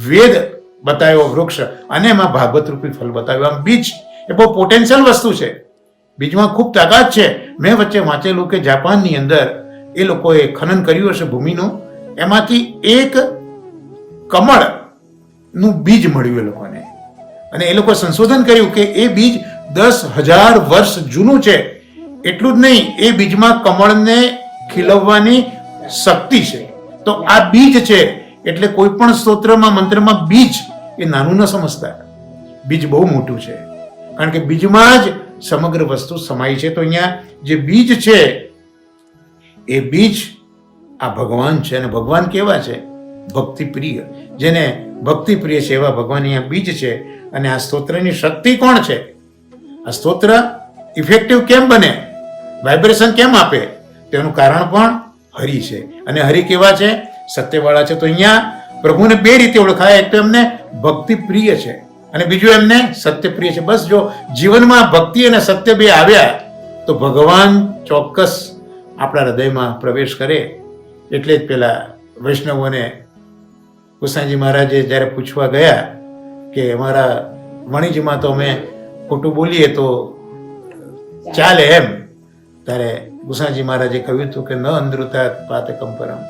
વેદ બતાવ્યો વૃક્ષ, અને એમાં ભાગવત રૂપી ફલ બતાવ્યું. આમ બીજ એ બહુ પોટેન્શિયલ વસ્તુ છે. બીજમાં ખૂબ તાકાત છે. મેં વચ્ચે વાંચેલું કે જાપાનની અંદર એ લોકોએ ખનન કર્યું હશે ભૂમિનું, એમાંથી એક કમળનું બીજ મળ્યું એ લોકોને. અને એ લોકો સંશોધન કર્યું કે એ બીજ 10,000 વર્ષ જૂનું છે. એટલું જ નહીં, એ બીજમાં કમળને ખીલવવાની શક્તિ છે. તો આ બીજ છે. એટલે કોઈ પણ સ્તોત્રમાં, મંત્રમાં બીજ એ નાનું ન સમજતા. બીજ બહુ મોટું છે, કારણ કે બીજમાં જ સમગ્ર વસ્તુ સમાય છે. તો અહીંયા જે બીજ છે એ બીજ આ ભગવાન છે. અને ભગવાન કેવા છે? ભક્તિ પ્રિય. જેને ભક્તિ પ્રિય છે એવા ભગવાન અહીંયા બીજ છે. અને આ સ્તોત્રની શક્તિ કોણ છે? આ સ્તોત્ર ઇફેક્ટિવ કેમ બને, વાઇબ્રેશન કેમ આપે? તેનું કારણ પણ હરિ છે. અને હરિ કેવા છે? સત્યવાળા છે. તો અહીંયા પ્રભુને બે રીતે ઓળખાય. એક તો એમને ભક્તિ પ્રિય છે, અને બીજું એમને સત્ય પ્રિય છે. બસ જો જીવનમાં ભક્તિ અને સત્ય બે આવ્યા તો ભગવાન ચોક્કસ આપણા હૃદયમાં પ્રવેશ કરે. એટલે જ પેલા વૈષ્ણવોને કૃષ્ણજી મહારાજે જ્યારે પૂછવા ગયા કે અમારા વણિજમાં તો અમે ખોટું બોલીએ તો ચાલે એમ, ત્યારે કૃષ્ણજી મહારાજે કહ્યું હતું કે ન અંધૃતા પાતકમ પરમ,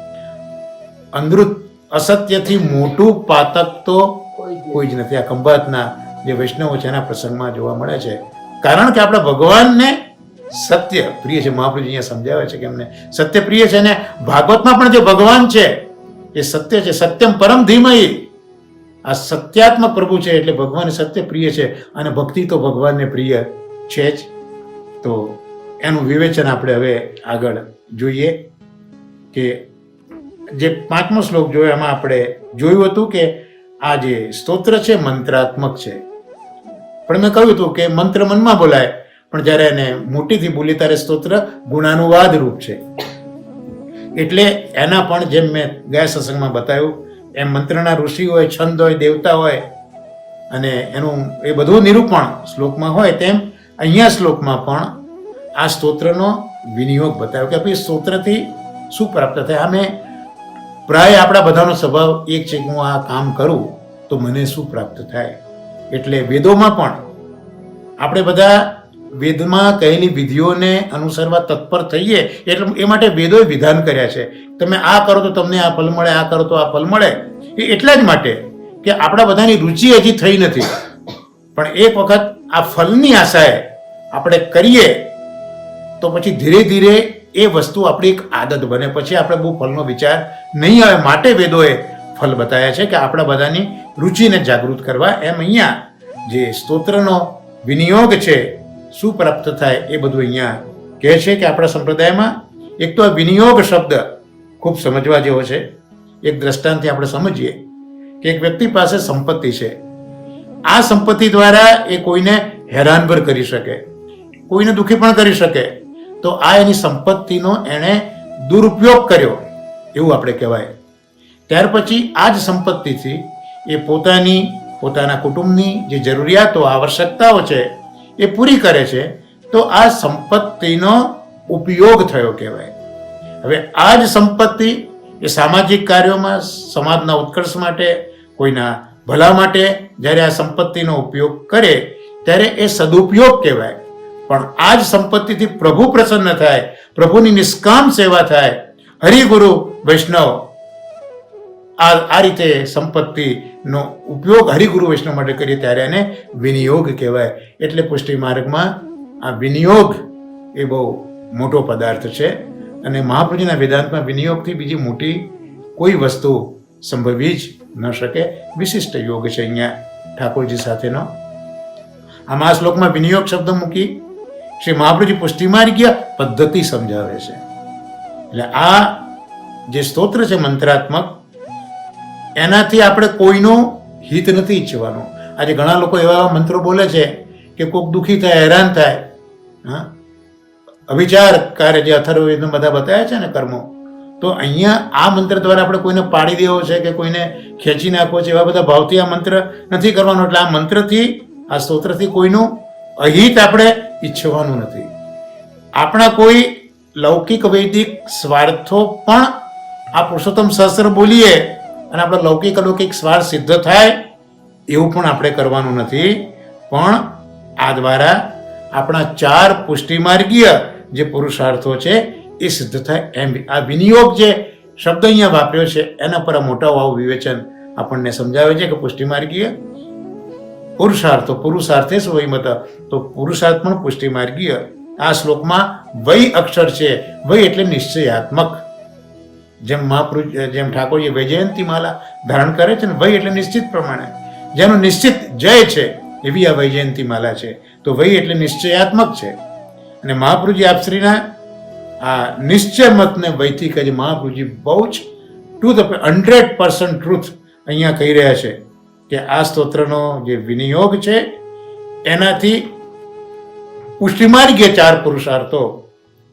અનૃત અસત્યથી મોટું પાતક તો કોઈ જ નથી. આ ખંભાતના જે વૈષ્ણવો છે એના પ્રસંગમાં જોવા મળે છે. કારણ કે આપણા ભગવાનને સત્ય પ્રિય છે. મહાપ્રભુજી અહીંયા સમજાવે છે કે એમને સત્ય પ્રિય છે. અને ભાગવતમાં પણ જે ભગવાન છે એ સત્ય છે. સત્યમ પરમ ધીમહી. આ સત્યાત્મક પ્રભુ છે એટલે ભગવાન સત્ય પ્રિય છે. અને ભક્તિ તો ભગવાનને પ્રિય છે જ. તો એનું વિવેચન આપણે હવે આગળ જોઈએ કે જે 5મો શ્લોક જોયો એમાં આપણે જોયું હતું કે આ જે સ્તોત્ર છે મંત્રાત્મક છે. પણ મેં કહ્યું હતું કે મંત્ર મનમાં બોલાય, પણ જ્યારે એને મોટીથી બોલી ત્યારે સ્તોત્ર ગુણાનુવાદ રૂપ છે. એટલે એના પણ જેમ મેં ગયા સત્સંગમાં બતાવ્યું એમ મંત્રના ઋષિ હોય, છંદ હોય, દેવતા હોય અને એનું એ બધું નિરૂપણ શ્લોકમાં હોય, તેમ અહીંયા શ્લોકમાં પણ આ સ્તોત્રનો વિનિયોગ બતાવ્યો કે ભાઈ સ્તોત્રથી શું પ્રાપ્ત થાય. અમે પ્રાય આપણા બધાનો સ્વભાવ એક છે કે હું આ કામ કરું તો મને શું પ્રાપ્ત થાય. એટલે વેદોમાં પણ આપણે બધા વેદમાં કહેલી વિધિઓને અનુસરવા તત્પર થઈએ. એટલે એ માટે વેદોએ વિધાન કર્યા છે. તમે આ કરો તો તમને આ ફળ મળે, આ કરો તો આ ફળ મળે. એ એટલા જ માટે કે આપણા બધાની રુચિ હજી થઈ નથી, પણ એક વખત આ ફળની આશાએ આપણે કરીએ તો પછી ધીરે ધીરે એ વસ્તુ આપણી એક આદત બને. પછી આપણે બહુ ફળનો વિચાર નહીં આવે. માટે વેદોએ ફળ બતાવ્યા છે કે આપણા બધાની રુચિને જાગૃત કરવા. એમ અહીંયા જે સ્તોત્રનો વિનિયોગ છે શું પ્રાપ્ત થાય એ બધું અહીંયા કહે છે કે આપણા સંપ્રદાયમાં એક તો આ વિનિયોગ શબ્દ ખૂબ સમજવા જેવો છે. એક દ્રષ્ટાંતથી આપણે સમજીએ કે એક વ્યક્તિ પાસે સંપત્તિ છે. આ સંપત્તિ દ્વારા એ કોઈને હેરાનભર કરી શકે, કોઈને દુઃખી પણ કરી શકે. તો આ એની સંપત્તિનો એણે દુરુપયોગ કર્યો એવું આપણે કહેવાય. ત્યાર પછી આ જ સંપત્તિથી એ પોતાના કુટુંબની જે જરૂરિયાતો, આવશ્યકતાઓ છે એ પૂરી કરે છે. તો આ સંપત્તિનો ઉપયોગ થયો કહેવાય. હવે આ જ સંપત્તિ એ સામાજિક કાર્યોમાં, સમાજના ઉત્કર્ષ માટે, કોઈના ભલા માટે જ્યારે આ સંપત્તિનો ઉપયોગ કરે ત્યારે એ સદુપયોગ કહેવાય. પણ આ જ સંપત્તિથી પ્રભુ પ્રસન્ન થાય, પ્રભુની નિષ્કામ સેવા થાય, હરિગુરુ વૈષ્ણવ આ રીતે સંપત્તિનો ઉપયોગ હરિગુરુ વૈષ્ણવ માટે કરીએ ત્યારે એને વિનિયોગ કહેવાય. એટલે પુષ્ટિ માર્ગમાં આ વિનિયોગ એ બહુ મોટો પદાર્થ છે. અને મહાપ્રભુજીના વેદાંતમાં વિનિયોગથી બીજી મોટી કોઈ વસ્તુ સંભવી જ ન શકે. વિશિષ્ટ યોગ છે અહીંયા ઠાકોરજી સાથેનો. આમાં આ શ્લોકમાં વિનિયોગ શબ્દ મૂકી શ્રી મહાપ્રભુજી પુષ્ટિમાર્ગીય પદ્ધતિ સમજાવે છે. એટલે આ જે સ્તોત્ર છે મંત્રાત્મક, એનાથી આપણે કોઈનું હિત નથી ઈચ્છવાનું. આજે ઘણા લોકો એવા મંત્રો બોલે છે કે કોઈક દુઃખી થાય, હેરાન થાય. હા, અવિચાર કાર્ય જે અથર્વવેદમાં બધા બતાવ્યા છે ને કર્મો, તો અહીંયા આ મંત્ર દ્વારા આપણે કોઈને પાડી દેવો છે કે કોઈને ખેંચી નાખવો છે, એવા બધા ભાવથી આ મંત્ર નથી કરવાનો. એટલે આ મંત્રથી, આ સ્તોત્રથી કોઈનું અહિત આપણે ઈચ્છવાનું નથી. આપણા કોઈ લૌકિક વૈદિક સ્વાર્થો પણ આ પુરુષોત્તમ સહસ્ત્ર બોલીએ અને આપણા લૌકિક અલૌકિક સ્વાર્થ સિદ્ધ થાય એવું પણ આપણે કરવાનું નથી. પણ આ દ્વારા આપણા 4 પુષ્ટિમાર્ગીય જે પુરુષાર્થો છે એ સિદ્ધ થાય. એમ આ વિનિયોગ જે શબ્દ અહીંયા વાપર્યો છે એના પર આ મોટા આવું વિવેચન આપણને સમજાવે છે કે પુષ્ટિમાર્ગીય પુરુષાર્થો, પુરુષાર્થે જ વય મત, તો પુરુષાર્થ પણ પુષ્ટિમાર્ગીય. આ શ્લોકમાં વય અક્ષર છે. વય એટલે નિશ્ચયાત્મક. જેમ જેમ ઠાકોરજી વૈજયંતી માલા ધારણ કરે છે ને, વય એટલે નિશ્ચિત પ્રમાણે, જેનું નિશ્ચિત જય છે એવી આ વૈજયંતી માલા છે. તો વય એટલે નિશ્ચયાત્મક છે. અને મહાપ્રભુજી આપશ્રીના આ નિશ્ચય મતને વૈથી કહે છે. મહાપ્રભુજી બહુ જ 100% ટ્રુથ અહીંયા કહી રહ્યા છે કે આ સ્તોત્રનો જે વિનિયોગ છે એનાથી પુષ્ટિમાર્ગીય 4 પુરુષાર્થો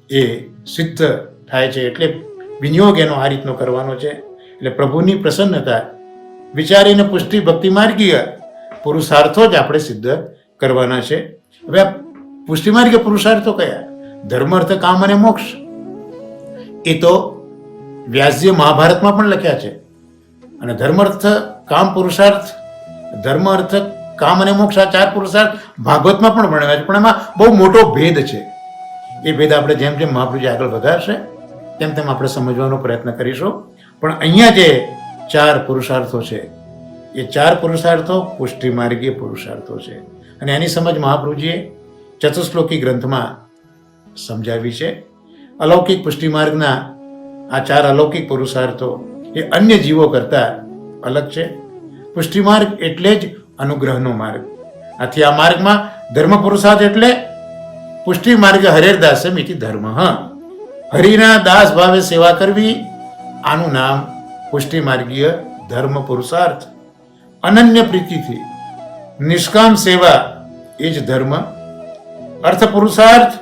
એ સિદ્ધ થાય છે. એટલે વિનિયોગ એનો આ રીતનો કરવાનો છે. એટલે પ્રભુની પ્રસન્નતા વિચારીને પુષ્ટિ ભક્તિ માર્ગીય પુરુષાર્થો જ આપણે સિદ્ધ કરવાના છે. હવે આ પુષ્ટિમાર્ગીય પુરુષાર્થો કયા? ધર્મ, અર્થ, કામ અને મોક્ષ. એ તો વ્યાસજીએ મહાભારતમાં પણ લખ્યા છે. અને ધર્મ, અર્થ, કામ, પુરુષાર્થ, ધર્મ, અર્થ, કામ અને મોક્ષ, આ 4 પુરુષાર્થ ભાગવતમાં પણ ભણાવ્યા છે. પણ એમાં બહુ મોટો ભેદ છે. એ ભેદ આપણે જેમ જેમ મહાપ્રભુજી આગળ વધારશે તેમ તેમ આપણે સમજવાનો પ્રયત્ન કરીશું. પણ અહીંયા જે 4 પુરુષાર્થો છે એ 4 પુરુષાર્થો પુષ્ટિ માર્ગીય પુરુષાર્થો છે. અને એની સમજ મહાપ્રભુજીએ ચતુશ્લોકી ગ્રંથમાં સમજાવી છે. અલૌકિક પુષ્ટિ માર્ગના આ 4 અલૌકિક પુરુષાર્થો એ અન્ય જીવો કરતા અલગ છે. પુષ્ટિ માર્ગ એટલે જ અનુગ્રહનો માર્ગ. આથી આ માર્ગમાં ધર્મ પુરુષાર્થ એટલે પુષ્ટિ માર્ગ હરેર દાસમ ઇતિ ધર્મ. હરિના દાસ ભાવે સેવા કરવી, આનું નામ પુષ્ટિ માર્ગીય ધર્મ પુરુષાર્થ. અનન્ય પ્રીતિથી નિષ્કામ સેવા એ જ ધર્મ. અર્થ પુરુષાર્થ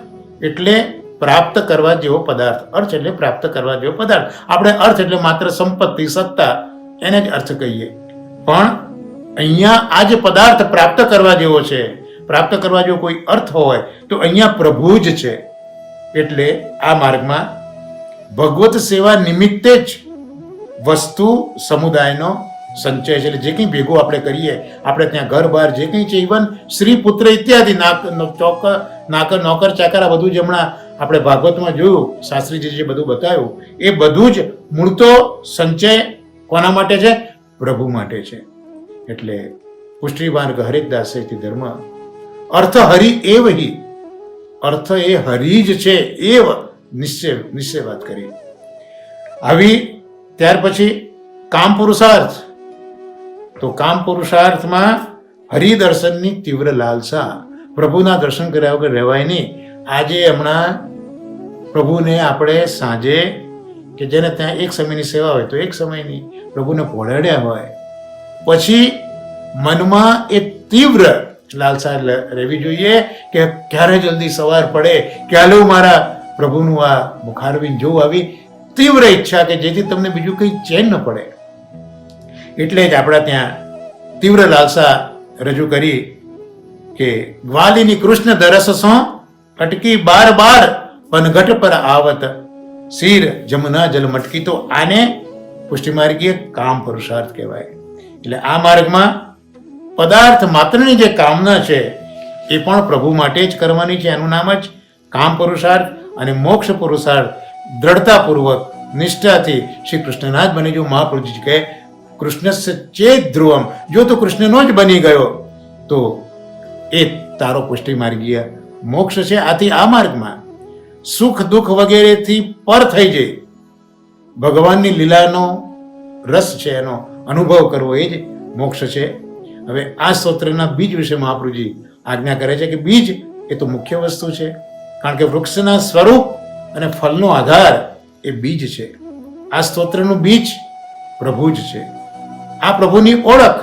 એટલે પ્રાપ્ત કરવા જેવો પદાર્થ. અર્થ એટલે પ્રાપ્ત કરવા જેવો પદાર્થ. આપણે અર્થ એટલે માત્ર સંપત્તિ, સત્તા, એને જ અર્થ કહીએ. પણ અહીંયા આ જે પદાર્થ પ્રાપ્ત કરવા જેવો છે, પ્રાપ્ત કરવા જેવો કોઈ અર્થ હોય તો અહીંયા પ્રભુ જ છે. એટલે આ માર્ગમાં ભગવત સેવા નિમિત્તે જ વસ્તુ સમુદાયનો સંચય છે. એટલે જે કંઈ ભેગું આપણે કરીએ, આપણે ત્યાં ઘર બહાર જે કંઈ છે, ઇવન સ્ત્રી પુત્ર ઇત્યાદિ નોકર ચાકર, આ બધું જ હમણાં આપણે ભાગવતમાં જોયું, શાસ્ત્રીજી જે બધું બતાવ્યું, એ બધું જ મૂળ તો સંચય કોના માટે છે? પ્રભુ માટે છે. એટલે પુષ્ટિ માર્ગ હરેક દાસેથી ધર્મ. અર્થ હરિ એવ હિ, અર્થ એ હરિ જ છે એવ નિશ્ચય વાત કરી. આવી ત્યાર પછી કામ પુરુષાર્થ. તો કામ પુરુષાર્થમાં હરિદર્શનની તીવ્ર લાલસા. પ્રભુના દર્શન કર્યા વગર રહેવાય નહીં. આજે હમણાં પ્રભુને આપણે સાંજે કે જેને ત્યાં એક સમયની સેવા હોય તો એક સમયની પ્રભુને પહોંચાડ્યા હોય પછી મનમાં એ તીવ્ર લાલસા રહેવી જોઈએ કે ક્યારે જલ્દી સવાર પડે, ક્યારે હું મારા પ્રભુનું આ મુખારવિંદ જોઉં. આવી તીવ્ર ઈચ્છા કે જેથી તમને બીજું કંઈ ચેન ન પડે. એટલે જ આપણા ત્યાં તીવ્ર લાલસા રજૂ કરી કે ગ્વાલીની કૃષ્ણ દરસસો અટકી બાર બાર પનઘટ પર આવત શીર જમુના જલ મટકી. તો આને પુષ્ટિ માર્ગીય કામ પુરુષાર્થ કહેવાય. એટલે આ માર્ગમાં પદાર્થ માત્રની જે કામના છે એ પણ પ્રભુ માટે જ કરવાની છે. એનું નામ જ કામ પુરુષાર્થ. અને મોક્ષ પુરુષાર્થ દ્રઢતાપૂર્વક નિષ્ઠાથી શ્રી કૃષ્ણના જ બની. જો મહાપ્રભુજી કહે કૃષ્ણસ્ય ચેત ધ્રુવમ, જો તું કૃષ્ણનો જ બની ગયો તો એ તારો પુષ્ટિ માર્ગીય મોક્ષ છે. આથી આ માર્ગમાં સુખ દુઃખ વગેરેથી પર થઈ જાય, ભગવાનની લીલાનો રસ છે, એનો અનુભવ કરવો એ જ મોક્ષ છે. હવે આ સ્તોત્રના બીજ વિશે મહાપ્રભુજી આજ્ઞા કરે છે કે બીજ એ તો મુખ્ય વસ્તુ છે. કારણ કે વૃક્ષના સ્વરૂપ અને ફળનો આધાર એ બીજ છે. આ સ્તોત્રનું બીજ પ્રભુ જ છે. આ પ્રભુની ઓળખ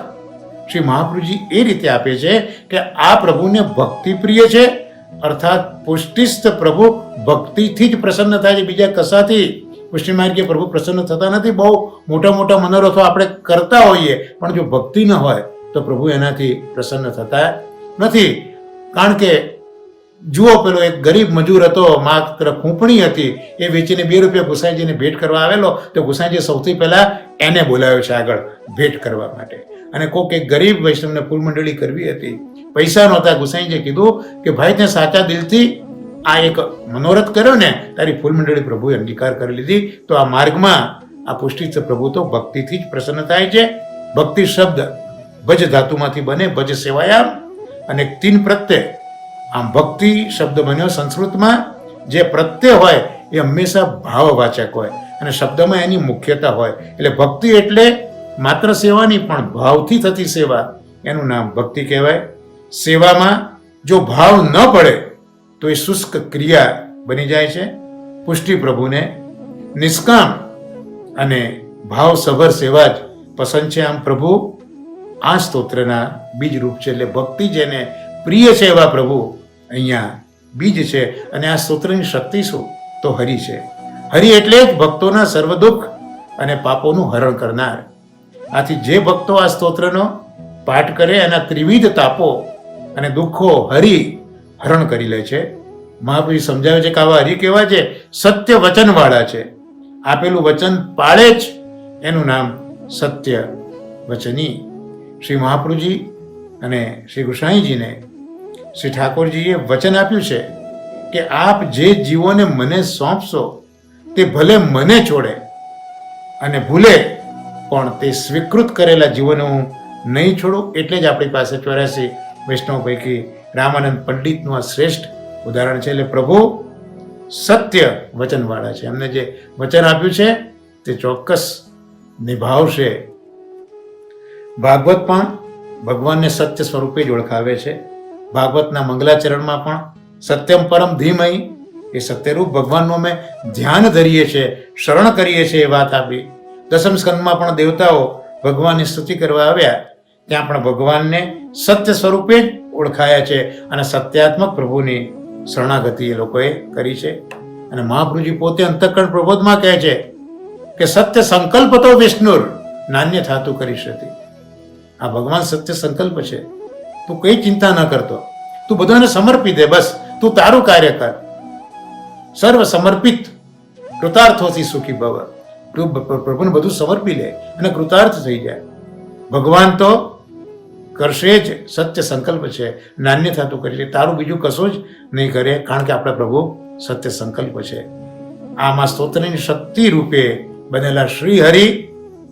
શ્રી મહાપ્રભુજી એ રીતે આપે છે કે આ પ્રભુને ભક્તિ પ્રિય છે. અર્થાત પુષ્ટિસ્થ પ્રભુ ભક્તિથી જ પ્રસન્ન થાય છે, બીજા કશાથી પુષ્ટિ માર્ગે પ્રભુ પ્રસન્ન થતા નથી. બહુ મોટા મોટા મનોરથો આપણે કરતા હોઈએ પણ જો ભક્તિ ન હોય તો પ્રભુ એનાથી પ્રસન્ન થતા નથી. કારણ કે જુઓ, પેલો એક ગરીબ મજૂર હતો, માત્ર ખૂંપણી હતી, એ વેચીને 2 રૂપિયા ગુસાઈજીને ભેટ કરવા આવેલો. તો ગુસાઈજી સૌથી પહેલા એને બોલાવ્યો છે આગળ ભેટ કરવા માટે. અને કોઈક એક ગરીબ વૈષ્ણવને ફૂલ મંડળી કરવી હતી, પૈસા નહોતા. ગુસાઈજીએ કીધું કે ભાઈ, તે સાચા દિલથી આ એક મનોરથ કર્યો ને, તારી ફૂલ મંડળી પ્રભુએ અંગીકાર કરી લીધી. તો આ માર્ગમાં આ પુષ્ટિસ્થ પ્રભુ તો ભક્તિથી જ પ્રસન્ન થાય છે. ભક્તિ શબ્દ ભજ ધાતુમાંથી બને, ભજ સેવાયામ અને 3 પ્રત્યય. આમ ભક્તિ શબ્દ બન્યો સંસ્કૃતમાં. જે પ્રત્યય હોય એ હંમેશા ભાવવાચક હોય અને શબ્દમાં એની મુખ્યતા હોય. એટલે ભક્તિ એટલે માત્ર સેવાની પણ ભાવથી થતી સેવા, એનું નામ ભક્તિ કહેવાય. સેવામાં જો ભાવ ન પડે તો એ શુષ્ક ક્રિયા બની જાય છે. પુષ્ટિ પ્રભુને નિષ્કામ અને ભાવસભર સેવા જ પસંદ છે. આમ પ્રભુ આ સ્તોત્રના બીજ રૂપ છે. એટલે ભક્તિ જેને પ્રિય છે એવા પ્રભુ અહીંયા બીજ છે. અને આ સ્તોત્રની શક્તિ શું? તો હરિ છે. હરિ એટલે જ ભક્તોના સર્વ દુઃખ અને પાપોનું હરણ કરનાર. આથી જે ભક્તો આ સ્તોત્રનો પાઠ કરે એના ત્રિવિધ તાપો અને દુઃખો હરિ હરણ કરી લે છે. મહાપ્રભુ સમજાવે છે કે આવા હરિ કેવા છે? સત્ય વચન વાળા છે. આપેલું વચન પાળે જ, એનું નામ સત્ય વચની. શ્રી મહાપ્રભુજી અને શ્રી ગુસાઈજીને શ્રી ઠાકોરજીએ વચન આપ્યું છે કે આપ જે જીવોને મને સોંપશો તે ભલે મને છોડે અને ભૂલે પણ તે સ્વીકૃત કરેલા જીવન હું નહીં છોડું. એટલે જ આપણી પાસે 84 વૈષ્ણવ પૈકી રામાનંદ પંડિતનું આ શ્રેષ્ઠ ઉદાહરણ છે. એટલે પ્રભુ સત્ય વચનવાળા છે. એમને જે વચન આપ્યું છે તે ચોક્કસ નિભાવશે. ભાગવત પણ ભગવાનને સત્ય સ્વરૂપે જ ઓળખાવે છે. ભાગવતના મંગલાચરણમાં પણ સત્યમ પરમ ધીમહિ, એ સત્યરૂપ ભગવાનનું અમે ધ્યાન ધરીએ છીએ, શરણ કરીએ છીએ એ વાત આપી. દસમ સ્કંદમાં પણ દેવતાઓ ભગવાનની સ્તુતિ કરવા આવ્યા, ત્યાં પણ ભગવાનને સત્ય સ્વરૂપે જ ઓળખાયા છે અને સત્યાત્મક પ્રભુની શરણાગતિ એ લોકોએ કરી છે. અને મહાપ્રભુજી પોતે અંતઃકરણ પ્રબોધમાં કહે છે કે સત્ય સંકલ્પ તો વિષ્ણુર નાન્ય થાતું કરી હતી. આ ભગવાન સત્ય સંકલ્પ છે. તું કઈ ચિંતા ન કરતો, તું બધાને સમર્પી દે, બસ તું તારું કાર્ય કર. સર્વ સમર્પિત કૃતાર્થોથી સુખી ભવ. તું પ્રભુને બધું સમર્પી લે અને કૃતાર્થ થઈ જાય. ભગવાન તો કરશે જ, સત્ય સંકલ્પ છે, નાન્ય થતું કરે છે. તારું બીજું કશું જ નહીં કરે, કારણ કે આપણા પ્રભુ સત્ય સંકલ્પ છે. આમાં સ્તોત્રની શક્તિ રૂપે બનેલા શ્રી હરિ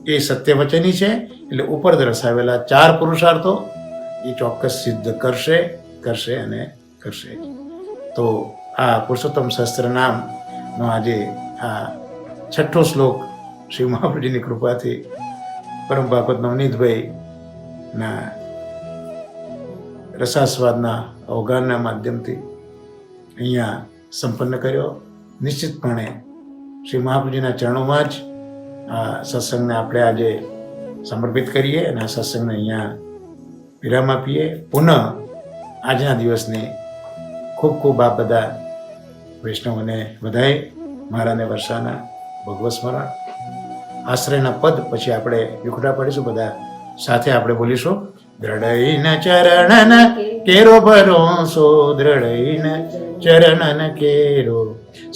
એ સત્યવચની છે. એટલે ઉપર દર્શાવેલા 4 પુરુષાર્થો એ ચોક્કસ સિદ્ધ કરશે અને કરશે. તો આ પુરુષોત્તમ સહસ્ત્ર નામનો આજે આ 6ઠ્ઠો શ્લોક શ્રી મહાપ્રભુજીની કૃપાથી પરમ ભાગવત નવનીતભાઈ ના રસાસ્વાદના અવગાહનના માધ્યમથી અહીંયા સંપન્ન કર્યો. નિશ્ચિતપણે શ્રી મહાપ્રભુજીના ચરણોમાં જ આ સત્સંગને આપણે આજે સમર્પિત કરીએ અને આ સત્સંગને અહીંયા વિરામ આપીએ. પુનઃ આજના દિવસને ખૂબ ખૂબ આ બધા વૈષ્ણવોને બધાય મહારાજને વર્ષાના ભગવત સ્મરણ આશ્રયના પદ પછી આપણે વિખુટા પડીશું. બધા સાથે આપણે બોલીશું. દ્રઢૈન ચરણન કેરો ભરોસો, દ્રઢૈન ચરણન કેરો,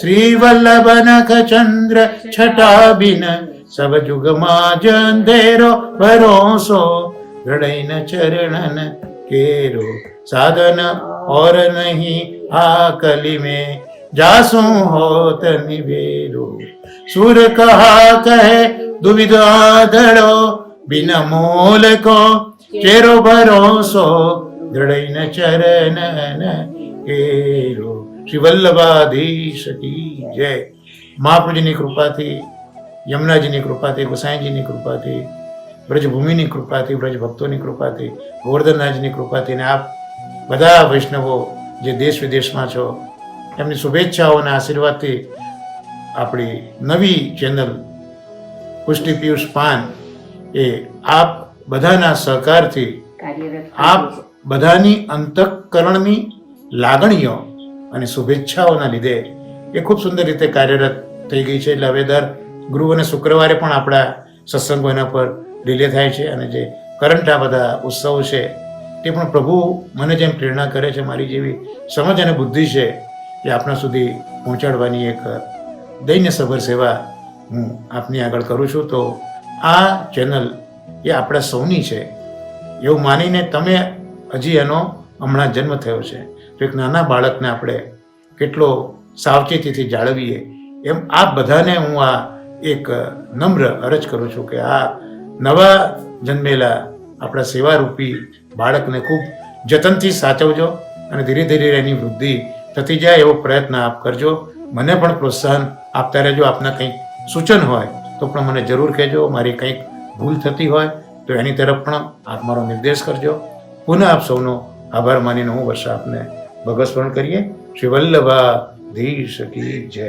શ્રી વલ્લભ નખ ચંદ્ર છટાબિન સબ જુગમાં જંધેરો ભરોસો, દ્રઢૈન ચરણન કેરો, સાધન और नहीं आ कली में जासू होत निवेरो, सुर कहा कहे दुविधा धड़ो, बिना मोल को चेरो भरोસો, દ્રઢૈન ચરણન કેરો. શ્રી વલ્લભાધીશ કી જય. મહાપ્રભુજીની કૃપાથી, યમુનાજીની કૃપાથી, ગોસાઈજીની કૃપાથી, બ્રજભૂમિની કૃપાથી, બ્રજ ભક્તોની કૃપાથી, ગોવર્ધનરાજની કૃપાથી ને આપ બધા વૈષ્ણવો જે દેશ વિદેશમાં છો એમની શુભેચ્છાઓ અને આશીર્વાદથી આપણી નવી ચેનલ પુષ્ટિ પિયુષ પાન એ આપ બધાના સહકારથી, આપ બધાની અંતઃકરણની લાગણીઓ અને શુભેચ્છાઓના લીધે એ ખૂબ સુંદર રીતે કાર્યરત થઈ ગઈ છે. એટલે હવે દર ગુરુ અને શુક્રવારે પણ આપણા સત્સંગો એના પર રિલે થાય છે. અને જે કરંટ આ બધા ઉત્સવો છે તે પણ પ્રભુ મને જેમ પ્રેરણા કરે છે, મારી જેવી સમજ અને બુદ્ધિ છે એ આપણા સુધી પહોંચાડવાની એક દૈન્યસભર સેવા હું આપની આગળ કરું છું. તો આ ચેનલ એ આપણા સૌની છે એવું માનીને તમે હજી એનો હમણાં જન્મ થયો છે તો એક નાના બાળકને આપણે કેટલો સાવચેતીથી જાળવીએ એમ આ બધાને હું આ એક નમ્ર અરજ કરું છું કે આ નવા જન્મેલા આપણા સેવારૂપી બાળકને ખૂબ જતનથી સાચવજો અને ધીરે ધીરે એની વૃદ્ધિ થતી જાય એવો પ્રયત્ન આપ કરજો. મને પણ પ્રોત્સાહન આપતા રહેજો. આપના કંઈક સૂચન હોય તો પણ મને જરૂર કહેજો. મારી કંઈક ભૂલ થતી હોય તો એની તરફ પણ આપ મારો નિર્દેશ કરજો. પુનઃ આપ સૌનો આભાર માનીને હું વર્ષા આપને ભગવત સ્મરણ કરીએ. શ્રી વલ્લભાધીશ કી જય.